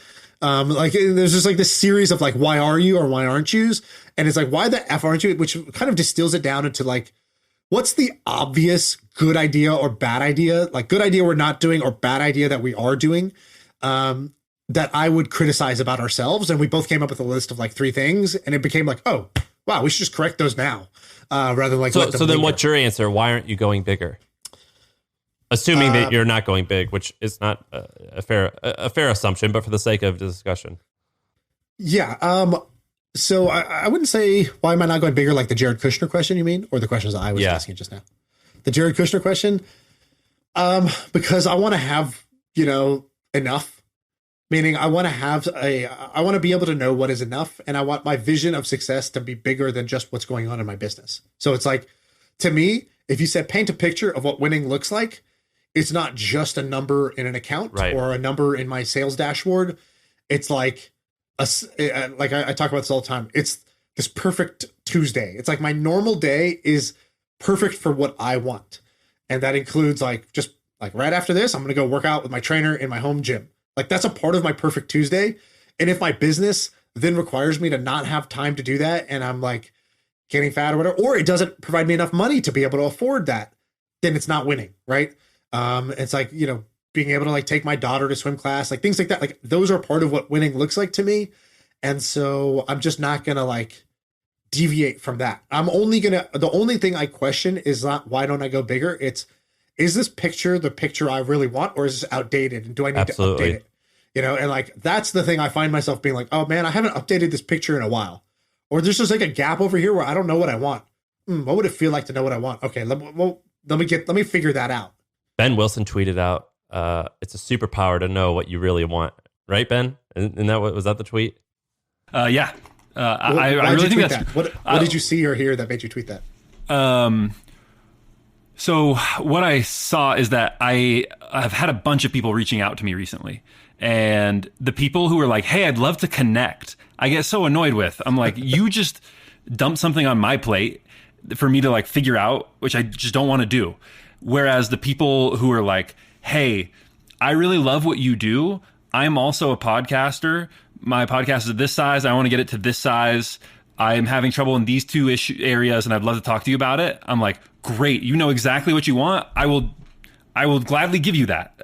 Like, there's just like this series of like, why are you or why aren't yous? And it's like, why the F aren't you? Which kind of distills it down into like, what's the obvious good idea or bad idea? Like, good idea we're not doing or bad idea that we are doing, that I would criticize about ourselves. And we both came up with a list of like 3 things, and it became like, oh, wow, we should just correct those now. Rather than like, so then what's your answer? Why aren't you going bigger? Assuming that you're not going big, which is not a fair assumption, but for the sake of the discussion. Yeah. So I wouldn't say, why am I not going bigger? Like the Jared Kushner question, you mean? Or the questions I was asking just now? The Jared Kushner question? Because I want to have, you know, enough. Meaning I want to be able to know what is enough. And I want my vision of success to be bigger than just what's going on in my business. So it's like, to me, if you said paint a picture of what winning looks like, it's not just a number in an account or a number in my sales dashboard. It's like I talk about this all the time. It's this perfect Tuesday. It's like my normal day is perfect for what I want. And that includes like, just like right after this, I'm going to go work out with my trainer in my home gym. Like that's a part of my perfect Tuesday. And if my business then requires me to not have time to do that, and I'm like getting fat or whatever, or it doesn't provide me enough money to be able to afford that, then it's not winning. Right. It's like, you know, being able to like take my daughter to swim class, like things like that. Like those are part of what winning looks like to me. And so I'm just not going to like deviate from that. The only thing I question is not, why don't I go bigger? It's, is this picture the picture I really want, or is this outdated? And do I need to update it? You know, and like, that's the thing I find myself being like, oh man, I haven't updated this picture in a while. Or there's just like a gap over here where I don't know what I want. What would it feel like to know what I want? Okay, let me figure that out. Ben Wilson tweeted out, it's a superpower to know what you really want. Right, Ben? And that was that the tweet? Yeah. I really think that's... What did you see or hear that made you tweet that? So what I saw is that I've had a bunch of people reaching out to me recently. And the people who are like, hey, I'd love to connect, I get so annoyed with. I'm like, you just dumped something on my plate for me to like figure out, which I just don't want to do. Whereas the people who are like, hey, I really love what you do. I'm also a podcaster. My podcast is this size. I want to get it to this size. I'm having trouble in these two areas, and I'd love to talk to you about it. I'm like, great. You know exactly what you want. I will gladly give you that.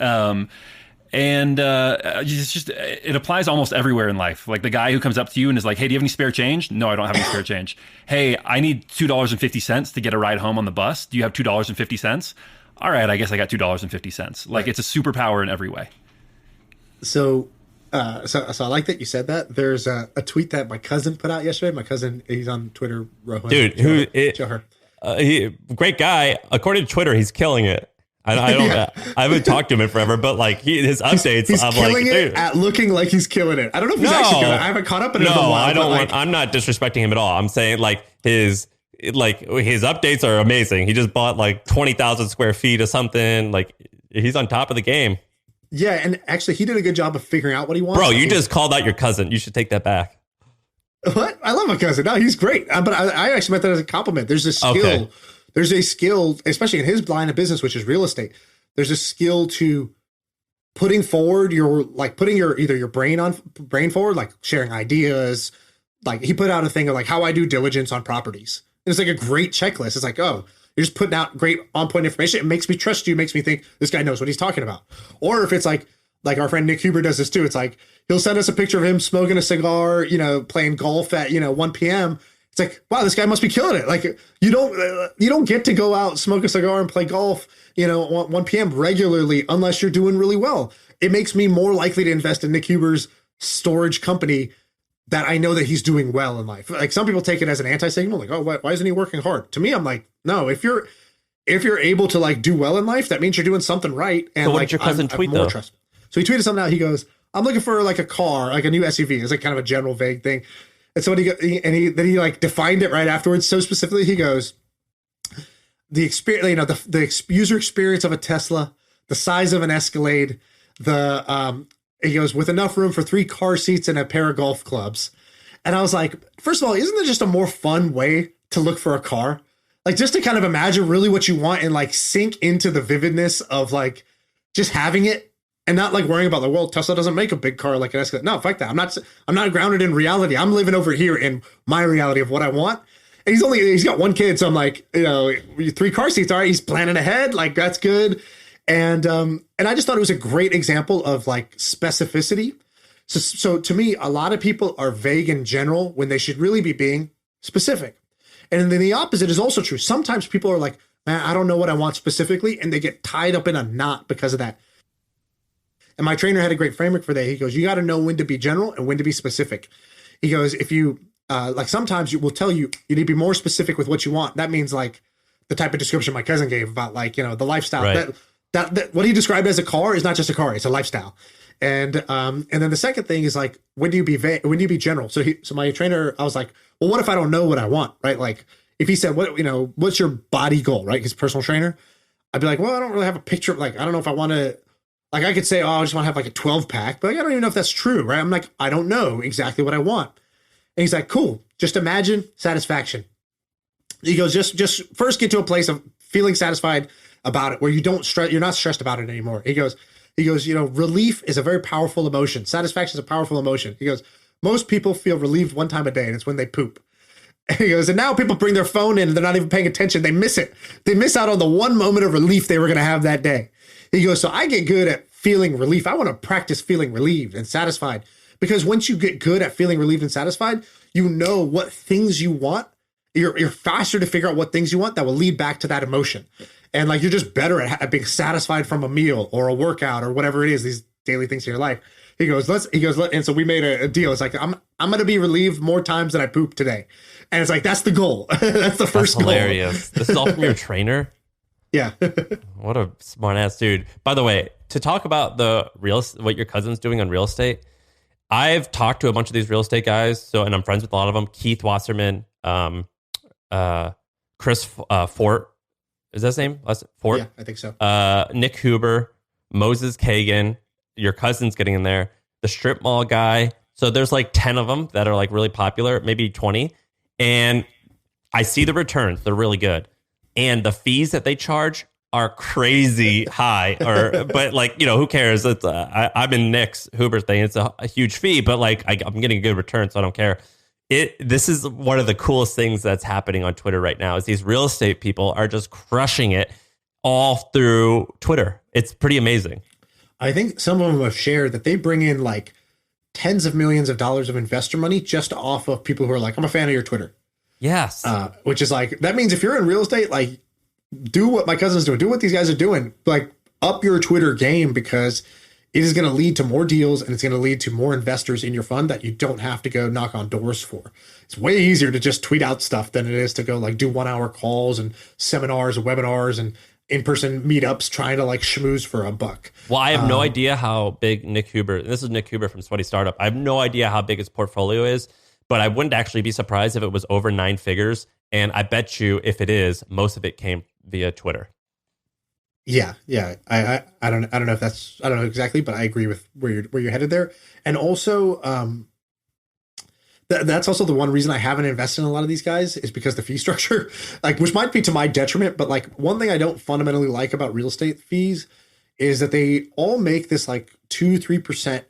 It applies almost everywhere in life. Like the guy who comes up to you and is like, hey, do you have any spare change? No, I don't have any spare change. Hey, I need $2.50 to get a ride home on the bus. Do you have $2.50? All right, I guess I got $2.50. Like it's a superpower in every way. So I like that you said that. There's a tweet that my cousin put out yesterday. My cousin, he's on Twitter. Rohan, dude, great guy. According to Twitter, he's killing it. I haven't talked to him in forever, but like his updates, he's killing it at looking like he's killing it. I don't know if he's actually doing it. I haven't caught up in it in a while. I'm not disrespecting him at all. I'm saying like his updates are amazing. He just bought like 20,000 square feet or something. Like he's on top of the game. Yeah, and actually, he did a good job of figuring out what he wants. Bro, you just called out your cousin. You should take that back. What? I love my cousin. No, he's great. But I actually meant that as a compliment. There's a skill. Okay. There's a skill, especially in his line of business, which is real estate. There's a skill to putting your brain forward, like sharing ideas. Like he put out a thing of like how I do diligence on properties. And it's like a great checklist. It's like, oh, you're just putting out great on-point information. It makes me trust you, makes me think this guy knows what he's talking about. Or if it's like our friend Nick Huber does this too. It's like, he'll send us a picture of him smoking a cigar, playing golf at, 1 p.m. It's like, wow, this guy must be killing it. Like you don't get to go out, smoke a cigar and play golf, 1 p.m. regularly unless you're doing really well. It makes me more likely to invest in Nick Huber's storage company that I know that he's doing well in life. Like some people take it as an anti-signal, like, oh, why isn't he working hard? To me, I'm like, no, if you're able to like do well in life, that means you're doing something right. And so what did your cousin tweet though? Trust. So he tweeted something out. He goes, I'm looking for like a car, like a new SUV. It's like kind of a general vague thing. And so he like defined it right afterwards. So specifically, he goes, the experience, the user experience of a Tesla, the size of an Escalade, he goes, with enough room for 3 car seats and a pair of golf clubs. And I was like, first of all, isn't there just a more fun way to look for a car? Like just to kind of imagine really what you want and like sink into the vividness of like just having it. And not like worrying about like, well, Tesla doesn't make a big car like an Escalade. No, fuck that. I'm not grounded in reality. I'm living over here in my reality of what I want. And he's got 1 kid. So I'm like, 3 car seats. All right. He's planning ahead. Like that's good. And I just thought it was a great example of like specificity. So to me, a lot of people are vague in general when they should really be being specific. And then the opposite is also true. Sometimes people are like, man, I don't know what I want specifically. And they get tied up in a knot because of that. And my trainer had a great framework for that. He goes, you got to know when to be general and when to be specific. He goes, if you sometimes you will tell you need to be more specific with what you want. That means like the type of description my cousin gave about like, the lifestyle. Right. That what he described as a car is not just a car, it's a lifestyle. And then the second thing is like, when do you be general? So my trainer, I was like, well, what if I don't know what I want, right? Like if he said, what's your body goal, right? His personal trainer. I'd be like, well, I don't really have a picture. Like, I don't know if I want to, like, I could say, oh, I just want to have like a 12 pack, but like, I don't even know if that's true, right? I'm like, I don't know exactly what I want. And he's like, cool. Just imagine satisfaction. He goes, just first get to a place of feeling satisfied about it where you're not stressed about it anymore. He goes, relief is a very powerful emotion. Satisfaction is a powerful emotion. He goes, most people feel relieved one time a day, and it's when they poop. And he goes, and now people bring their phone in and they're not even paying attention. They miss it. They miss out on the one moment of relief they were going to have that day. He goes, so I get good at feeling relief. I want to practice feeling relieved and satisfied, because once you get good at feeling relieved and satisfied, you know what things you want. You're faster to figure out what things you want that will lead back to that emotion. And like, you're just better at being satisfied from a meal or a workout or whatever it is, these daily things in your life. He goes, and so we made a deal. It's like, I'm going to be relieved more times than I poop today. And it's like, that's the goal. That's the first goal. Hilarious. This is all from your trainer? Yeah. What a smart ass dude. By the way, to talk about what your cousin's doing on real estate, I've talked to a bunch of these real estate guys. And I'm friends with a lot of them. Keith Wasserman, Chris Fort. Is that his name? Fort? Yeah, I think so. Nick Huber, Moses Kagan, your cousin's getting in there, the strip mall guy. So there's like 10 of them that are like really popular, maybe 20. And I see the returns. They're really good. And the fees that they charge are crazy high. But like, who cares? It's I'm in Nick's Huber thing. It's a huge fee, but like I'm getting a good return, so I don't care. This is one of the coolest things that's happening on Twitter right now is these real estate people are just crushing it all through Twitter. It's pretty amazing. I think some of them have shared that they bring in like tens of millions of dollars of investor money just off of people who are like, I'm a fan of your Twitter. Yes. Which is like, that means if you're in real estate, like, do what my cousin's doing, do what these guys are doing, like up your Twitter game, because it is going to lead to more deals and it's going to lead to more investors in your fund that you don't have to go knock on doors for. It's way easier to just tweet out stuff than it is to go like do 1 hour calls and seminars and webinars and in-person meetups trying to like schmooze for $1. Well, I have no idea how big Nick Huber, this is Nick Huber from Sweaty Startup. I have no idea how big his portfolio is, but I wouldn't actually be surprised if it was over 9 figures. And I bet you if it is, most of it came via Twitter. Yeah. I don't know if that's, I don't know exactly, but I agree with where you're headed there. And also, that's also the one reason I haven't invested in a lot of these guys is because the fee structure, like, which might be to my detriment, but like one thing I don't fundamentally like about real estate fees is that they all make this like 2-3%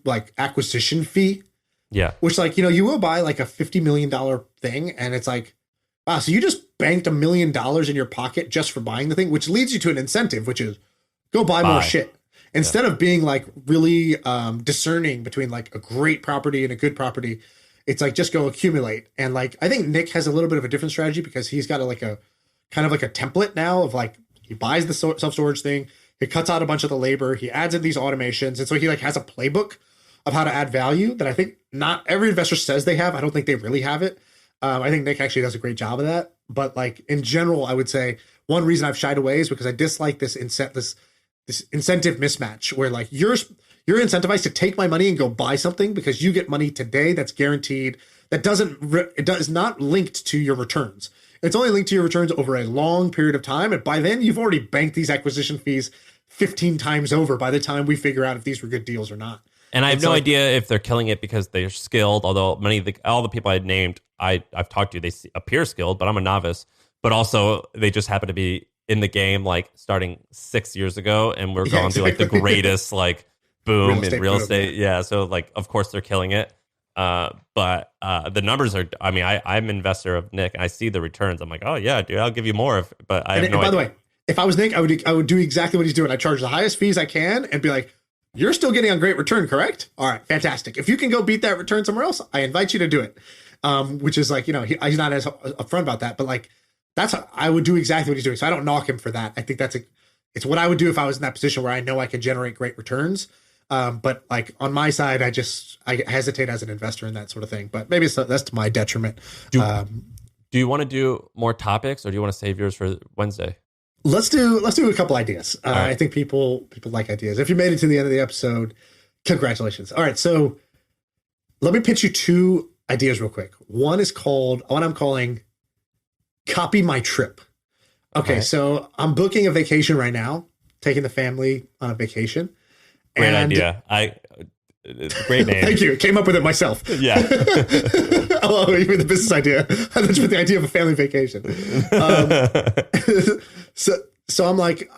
like acquisition fee. Yeah. Which like, you will buy like a $50 million thing and it's like, wow, so you just banked $1 million in your pocket just for buying the thing, which leads you to an incentive, which is go buy more shit. Instead of being like really discerning between like a great property and a good property, it's like just go accumulate. And like I think Nick has a little bit of a different strategy because he's got a kind of like a template now of like he buys the self-storage thing, he cuts out a bunch of the labor, he adds in these automations, and so he like has a playbook of how to add value that I think not every investor says they have. I don't think they really have it. I think Nick actually does a great job of that. But like in general, I would say one reason I've shied away is because I dislike this incentive mismatch where like you're incentivized to take my money and go buy something because you get money today that's guaranteed. That is not linked to your returns. It's only linked to your returns over a long period of time. And by then you've already banked these acquisition fees 15 times over by the time we figure out if these were good deals or not. And I have no idea if they're killing it because they're skilled, although all the people I had named, I've talked to, they appear skilled, but I'm a novice. But also, they just happen to be in the game like starting 6 years ago, and we're going through like the greatest like boom in real estate. Yeah, so like of course they're killing it. But the numbers are. I mean, I'm an investor of Nick, and I see the returns. I'm like, oh yeah, dude, I'll give you more. But I have no idea. By the way, if I was Nick, I would do exactly what he's doing. I charge the highest fees I can, and be like, you're still getting a great return, correct? All right, fantastic. If you can go beat that return somewhere else, I invite you to do it. Which is like, he's not as upfront about that, but like, I would do exactly what he's doing. So I don't knock him for that. I think it's what I would do if I was in that position where I know I can generate great returns. But like on my side, I hesitate as an investor in that sort of thing, but maybe that's to my detriment. Do you want to do more topics or do you want to save yours for Wednesday? Let's do a couple ideas. Right. I think people like ideas. If you made it to the end of the episode, congratulations. All right. So let me pitch you 2 ideas real quick. One I'm calling copy my trip. Okay, Right. so I'm booking a vacation right now, taking the family on a vacation. Great And idea. Great name. Thank you. Came up with it myself. Yeah. Oh, even the business idea. I thought you meant the idea of a family vacation. So I'm like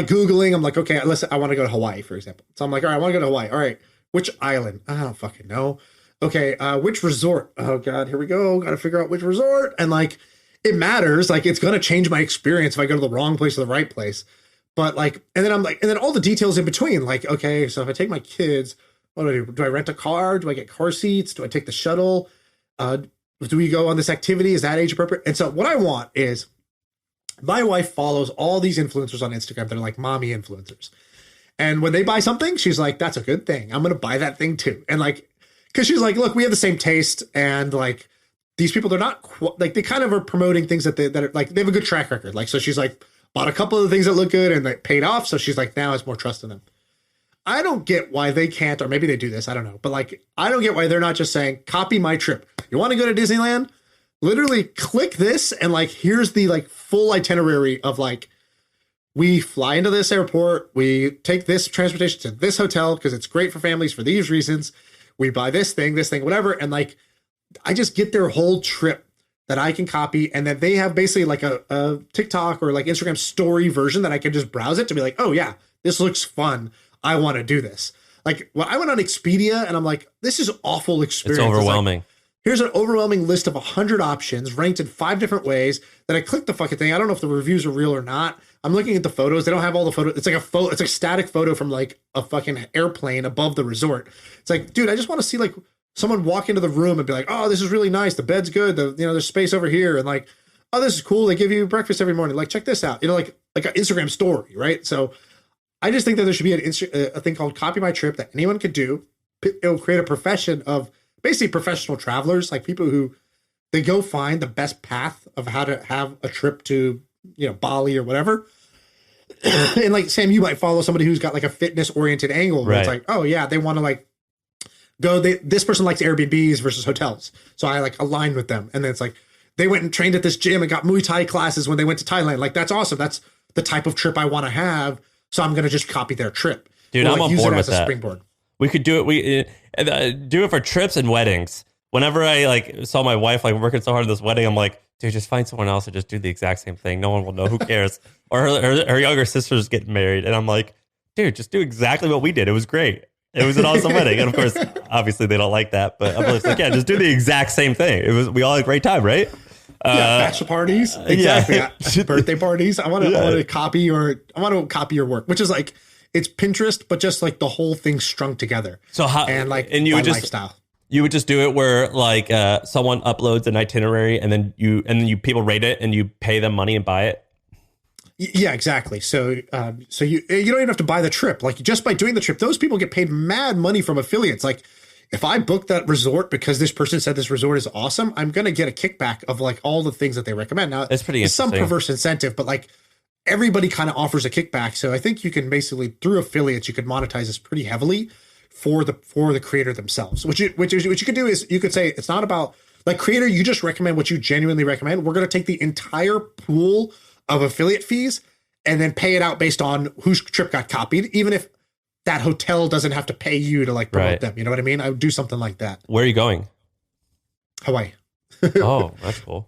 Googling. I'm like, okay, listen, I want to go to Hawaii, for example. So I'm like, all right, I want to go to Hawaii. All right, which island? I don't fucking know. Okay, which resort? Oh God, here we go. Got to figure out which resort. And like, it matters. Like, it's gonna change my experience if I go to the wrong place or the right place. But like, and then all the details in between. Like, okay, so if I take my kids, what do I do? Do I rent a car? Do I get car seats? Do I take the shuttle? Do we go on this activity? Is that age appropriate? And so what I want is, my wife follows all these influencers on Instagram that are like mommy influencers. And when they buy something, she's like, that's a good thing. I'm going to buy that thing too. And like, cause she's like, look, we have the same taste. And like, these people, they're not like, they kind of are promoting things that are like, they have a good track record. Like, so she's like bought a couple of things that look good and they paid off. So she's like, now has more trust in them. I don't get why they can't, or maybe they do this. I don't know. But like, I don't get why they're not just saying, copy my trip. You want to go to Disneyland? Literally click this. And like, here's the like full itinerary of like, we fly into this airport. We take this transportation to this hotel because it's great for families for these reasons. We buy this thing, whatever. And like, I just get their whole trip that I can copy. And then they have basically like a TikTok or like Instagram story version that I can just browse it to be like, oh yeah, this looks fun. I want to do this. Like, when I went on Expedia and I'm like, this is awful experience. It's overwhelming. Like, here's an overwhelming list of 100 options ranked in 5 different ways. Then I click the fucking thing. I don't know if the reviews are real or not. I'm looking at the photos. They don't have all the photos. It's like it's a static photo from like a fucking airplane above the resort. It's like, dude, I just want to see like someone walk into the room and be like, oh, this is really nice. The bed's good. There's space over here. And like, oh, this is cool. They give you breakfast every morning. Like, check this out. Like an Instagram story, right? So I just think that there should be a thing called Copy My Trip that anyone could do. It'll create a profession of basically professional travelers, like people who they go find the best path of how to have a trip to, Bali or whatever. And like, Sam, you might follow somebody who's got like a fitness oriented angle where Right. it's like, oh yeah, they want to like go, this person likes Airbnbs versus hotels. So I like align with them. And then it's like, they went and trained at this gym and got Muay Thai classes when they went to Thailand. Like, that's awesome. That's the type of trip I want to have. So I'm going to just copy their trip. Dude, or, I'm like, on use board it with as a that. springboard. We could do it. We do it for trips and weddings. Whenever I like saw my wife like working so hard on this wedding, I'm like, dude, just find someone else and just do the exact same thing. No one will know. Who cares? Or her younger sister's getting married, and I'm like, dude, just do exactly what we did. It was great. It was an awesome wedding. And of course, obviously they don't like that, but I'm just like, yeah, just do the exact same thing. We all had a great time, right? Bachelor parties, exactly. Yeah. Birthday parties. I want to copy your work, which is like, it's Pinterest, but just like the whole thing strung together. So how and you my would just lifestyle. You would just do it where like someone uploads an itinerary and then you people rate it and you pay them money and buy it. Yeah, exactly. So you don't even have to buy the trip. Like, just by doing the trip, those people get paid mad money from affiliates. Like, if I book that resort because this person said this resort is awesome, I'm going to get a kickback of like all the things that they recommend. Now, That's pretty there's some interesting. perverse incentive, but like everybody kind of offers a kickback. So I think you can basically, through affiliates, you could monetize this pretty heavily for the creator themselves. What you could do is you could say, it's not about like, creator, you just recommend what you genuinely recommend. We're going to take the entire pool of affiliate fees and then pay it out based on whose trip got copied, even if that hotel doesn't have to pay you to like promote Right. them. You know what I mean? I would do something like that. Where are you going? Hawaii. Oh, that's cool.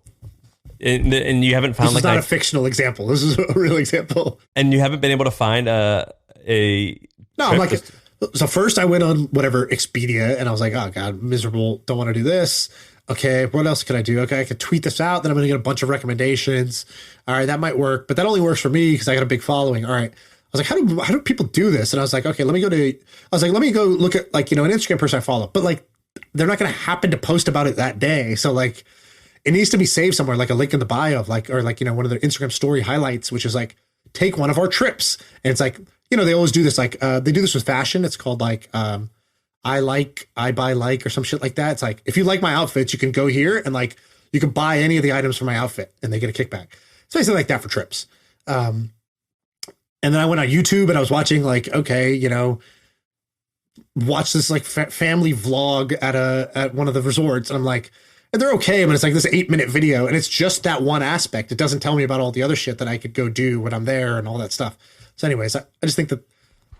And you haven't found This like is not a nice, fictional example. This is a real example. and you haven't been able to find a No, I'm trip like, just- so first I went on whatever Expedia and I was like, oh God, miserable. Don't want to do this. Okay. What else could I do? Okay. I could tweet this out. Then I'm going to get a bunch of recommendations. All right. That might work, but that only works for me because I got a big following. All right. I was like, how do people do this? And I was like, okay, let me go look at like, an Instagram person I follow, but like, they're not going to happen to post about it that day. So like, it needs to be saved somewhere, like a link in the bio of like, or like, one of their Instagram story highlights, which is like, take one of our trips. And it's like, they always do this. Like, they do this with fashion. It's called like, I buy like, or some shit like that. It's like, if you like my outfits, you can go here and like, you can buy any of the items from my outfit and they get a kickback. It's basically like that for trips. And then I went on YouTube and I was watching like, okay, watch this like family vlog at one of the resorts. And I'm like, And they're okay, but it's like this 8-minute video, and it's just that one aspect. It doesn't tell me about all the other shit that I could go do when I'm there and all that stuff. So anyways, I just think that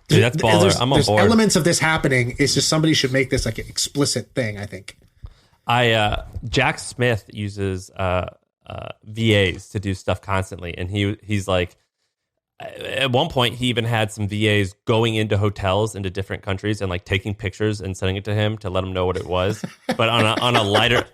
dude, that's baller. I'm on board. There's elements of this happening. It's just somebody should make this like an explicit thing, I think. Jack Smith uses VAs to do stuff constantly, and he's like, at one point he even had some VAs going into hotels into different countries and like taking pictures and sending it to him to let him know what it was. But on a lighter,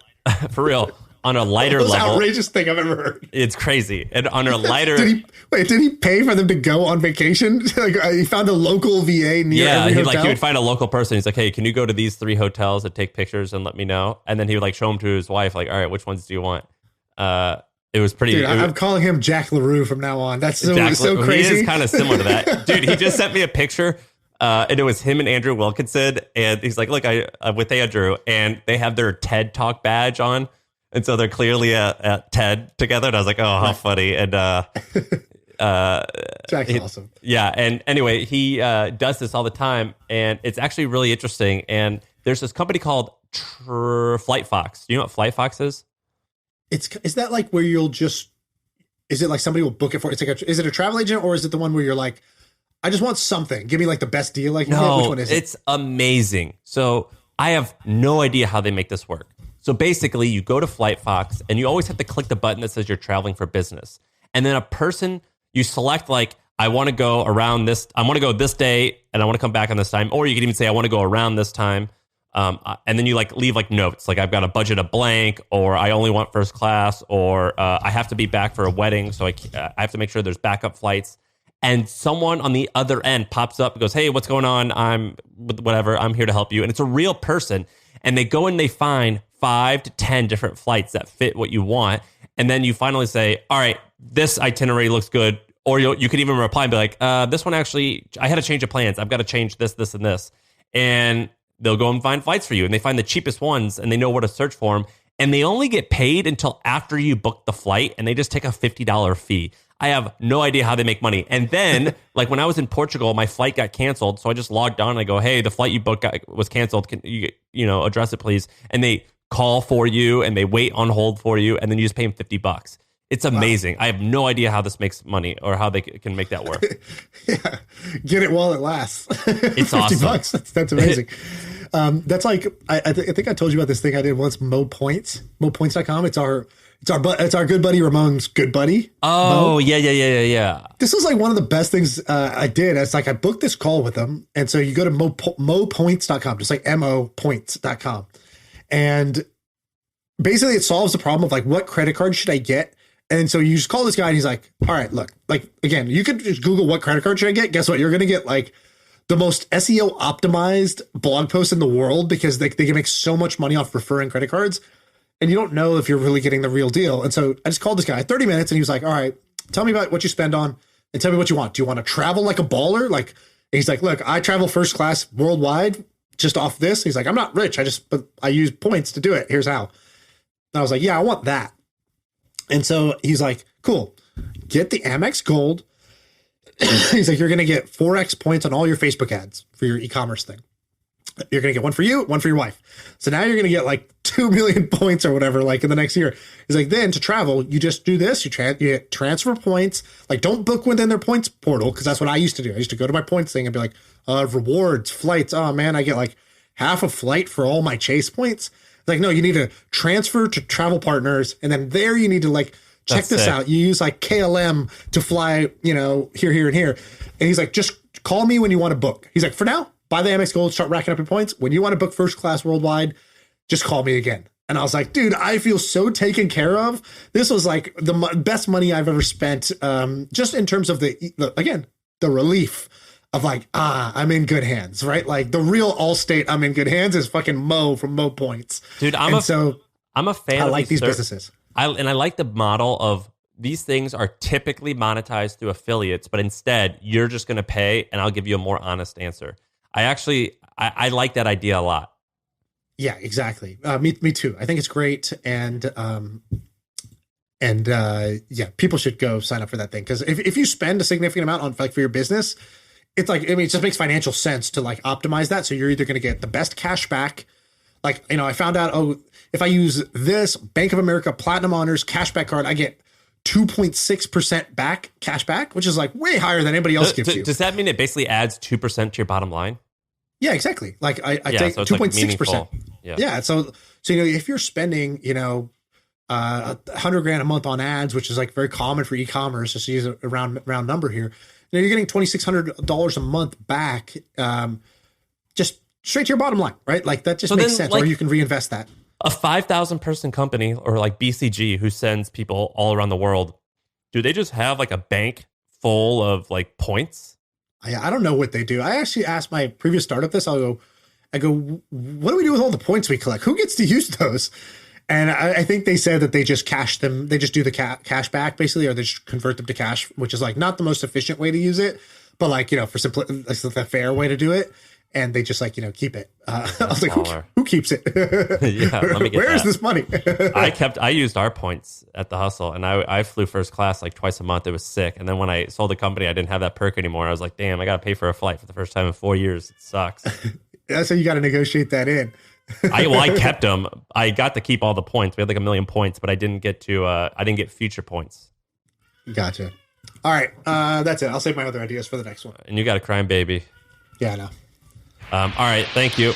for real, on a lighter level, outrageous thing I've ever heard. It's crazy. And on a lighter, did he pay for them to go on vacation? Like, he found a local VA near every hotel? He would find a local person. He's like, hey, can you go to these 3 hotels and take pictures and let me know? And then he would like show them to his wife, like, all right, which ones do you want? It was pretty. Dude, I'm calling him Jack Le Roux from now on. That's so crazy. He is kind of similar to that. Dude, he just sent me a picture, and it was him and Andrew Wilkinson. And he's like, look, I with Andrew, and they have their TED Talk badge on. And so they're clearly at TED together. And I was like, oh, how funny. And Jack's awesome. Yeah. And anyway, he does this all the time. And it's actually really interesting. And there's this company called Flight Fox. Do you know what Flight Fox is? Is that like where you'll just, is it like somebody will book it for, it's like is it a travel agent, or is it the one where you're like, I just want something, give me like the best deal? Like, no, which one is it? It's amazing. So I have no idea how they make this work. So basically you go to Flight Fox and you always have to click the button that says you're traveling for business. And then you select like, I want to go around this, I want to go this day and I want to come back on this time. Or you can even say, I want to go around this time. And then you like leave like notes, like I've got a budget of blank, or I only want first class, or I have to be back for a wedding. So I have to make sure there's backup flights. And someone on the other end pops up and goes, hey, what's going on? I'm here to help you. And it's a real person. And they go and they find 5 to 10 different flights that fit what you want. And then you finally say, all right, this itinerary looks good. Or you could even reply and be like, this one actually, I had a change of plans. I've got to change this, this, and this. And they'll go and find flights for you. And they find the cheapest ones and they know where to search for them. And they only get paid until after you book the flight. And they just take a $50 fee. I have no idea how they make money. And then, like when I was in Portugal, my flight got canceled. So I just logged on and I go, hey, the flight you booked was canceled. Can you address it, please? And they call for you and they wait on hold for you. And then you just pay them $50. It's amazing. Wow. I have no idea how this makes money or how they can make that work. Yeah. Get it while it lasts. It's awesome. $50. That's amazing. That's like, I think I told you about this thing I did once, mopoints.com. It's our good buddy Ramon's good buddy. Oh, Mo. Yeah. This was like one of the best things I did. It's like I booked this call with him. And so you go to mopoints.com, just like mopoints.com. And basically it solves the problem of like, what credit card should I get? And so you just call this guy and he's like, all right, look, like, again, you could just Google what credit card should I get? Guess what? You're going to get like the most SEO optimized blog post in the world, because they can make so much money off referring credit cards. And you don't know if you're really getting the real deal. And so I just called this guy 30 minutes and he was like, all right, tell me about what you spend on and tell me what you want. Do you want to travel like a baller? Like, he's like, look, I travel first class worldwide just off this. He's like, I'm not rich. But I use points to do it. Here's how. And I was like, yeah, I want that. And so he's like, cool, get the Amex Gold. He's like, you're going to get 4x points on all your Facebook ads for your e-commerce thing. You're going to get one for you, one for your wife. So now you're going to get like 2 million points or whatever, like in the next year. He's like, then to travel, you just do this. You get transfer points. Like, don't book within their points portal, because that's what I used to do. I used to go to my points thing and be like, rewards, flights. Oh man, I get like half a flight for all my Chase points. Like, no, you need to transfer to travel partners. And then there you need to like, check this sick. Out. You use like KLM to fly, here, and here. And he's like, just call me when you want to book. He's like, for now, buy the Amex Gold, start racking up your points. When you want to book first class worldwide, just call me again. And I was like, dude, I feel so taken care of. This was like the best money I've ever spent. Just in terms of the relief of like, I'm in good hands, right? Like the real Allstate, I'm in good hands is fucking Mo from Mo Points. Dude, I'm a fan. I like these businesses. I like the model of these things are typically monetized through affiliates, but instead you're just going to pay and I'll give you a more honest answer. I like that idea a lot. Yeah, exactly. Me too. I think it's great. And people should go sign up for that thing. Cause if you spend a significant amount on like for your business, it's like, it just makes financial sense to like optimize that. So you're either going to get the best cash back, Like, I found out, if I use this Bank of America Platinum Honors cashback card, I get 2.6% back cash back, which is like way higher than anybody else gives you. Does that mean it basically adds 2% to your bottom line? Yeah, exactly. Like I take so 2.6%. Like yeah. So if you're spending, $100,000 a month on ads, which is like very common for e-commerce, just to use a round number here, you're getting $2,600 a month back, just straight to your bottom line, right? Like that just makes sense. Or you can reinvest that. A 5,000 person company or like BCG who sends people all around the world, do they just have like a bank full of like points? I don't know what they do. I actually asked my previous startup this. I go, what do we do with all the points we collect? Who gets to use those? And I think they said that they just cash them. They just do the cash back basically, or they just convert them to cash, which is like not the most efficient way to use it, but like, for it's the fair way to do it. And they just like, keep it. I was like, who keeps it? Yeah, let me get Where is this money? I used our points at the hustle, and I flew first class like twice a month. It was sick. And then when I sold the company, I didn't have that perk anymore. I was like, damn, I got to pay for a flight for the first time in 4 years. It sucks. That's how you got to negotiate that in. I kept them. I got to keep all the points. We had like 1 million points, but I didn't get future points. Gotcha. All right. That's it. I'll save my other ideas for the next one. And you got a crime baby. Yeah, I know. All right. Thank you.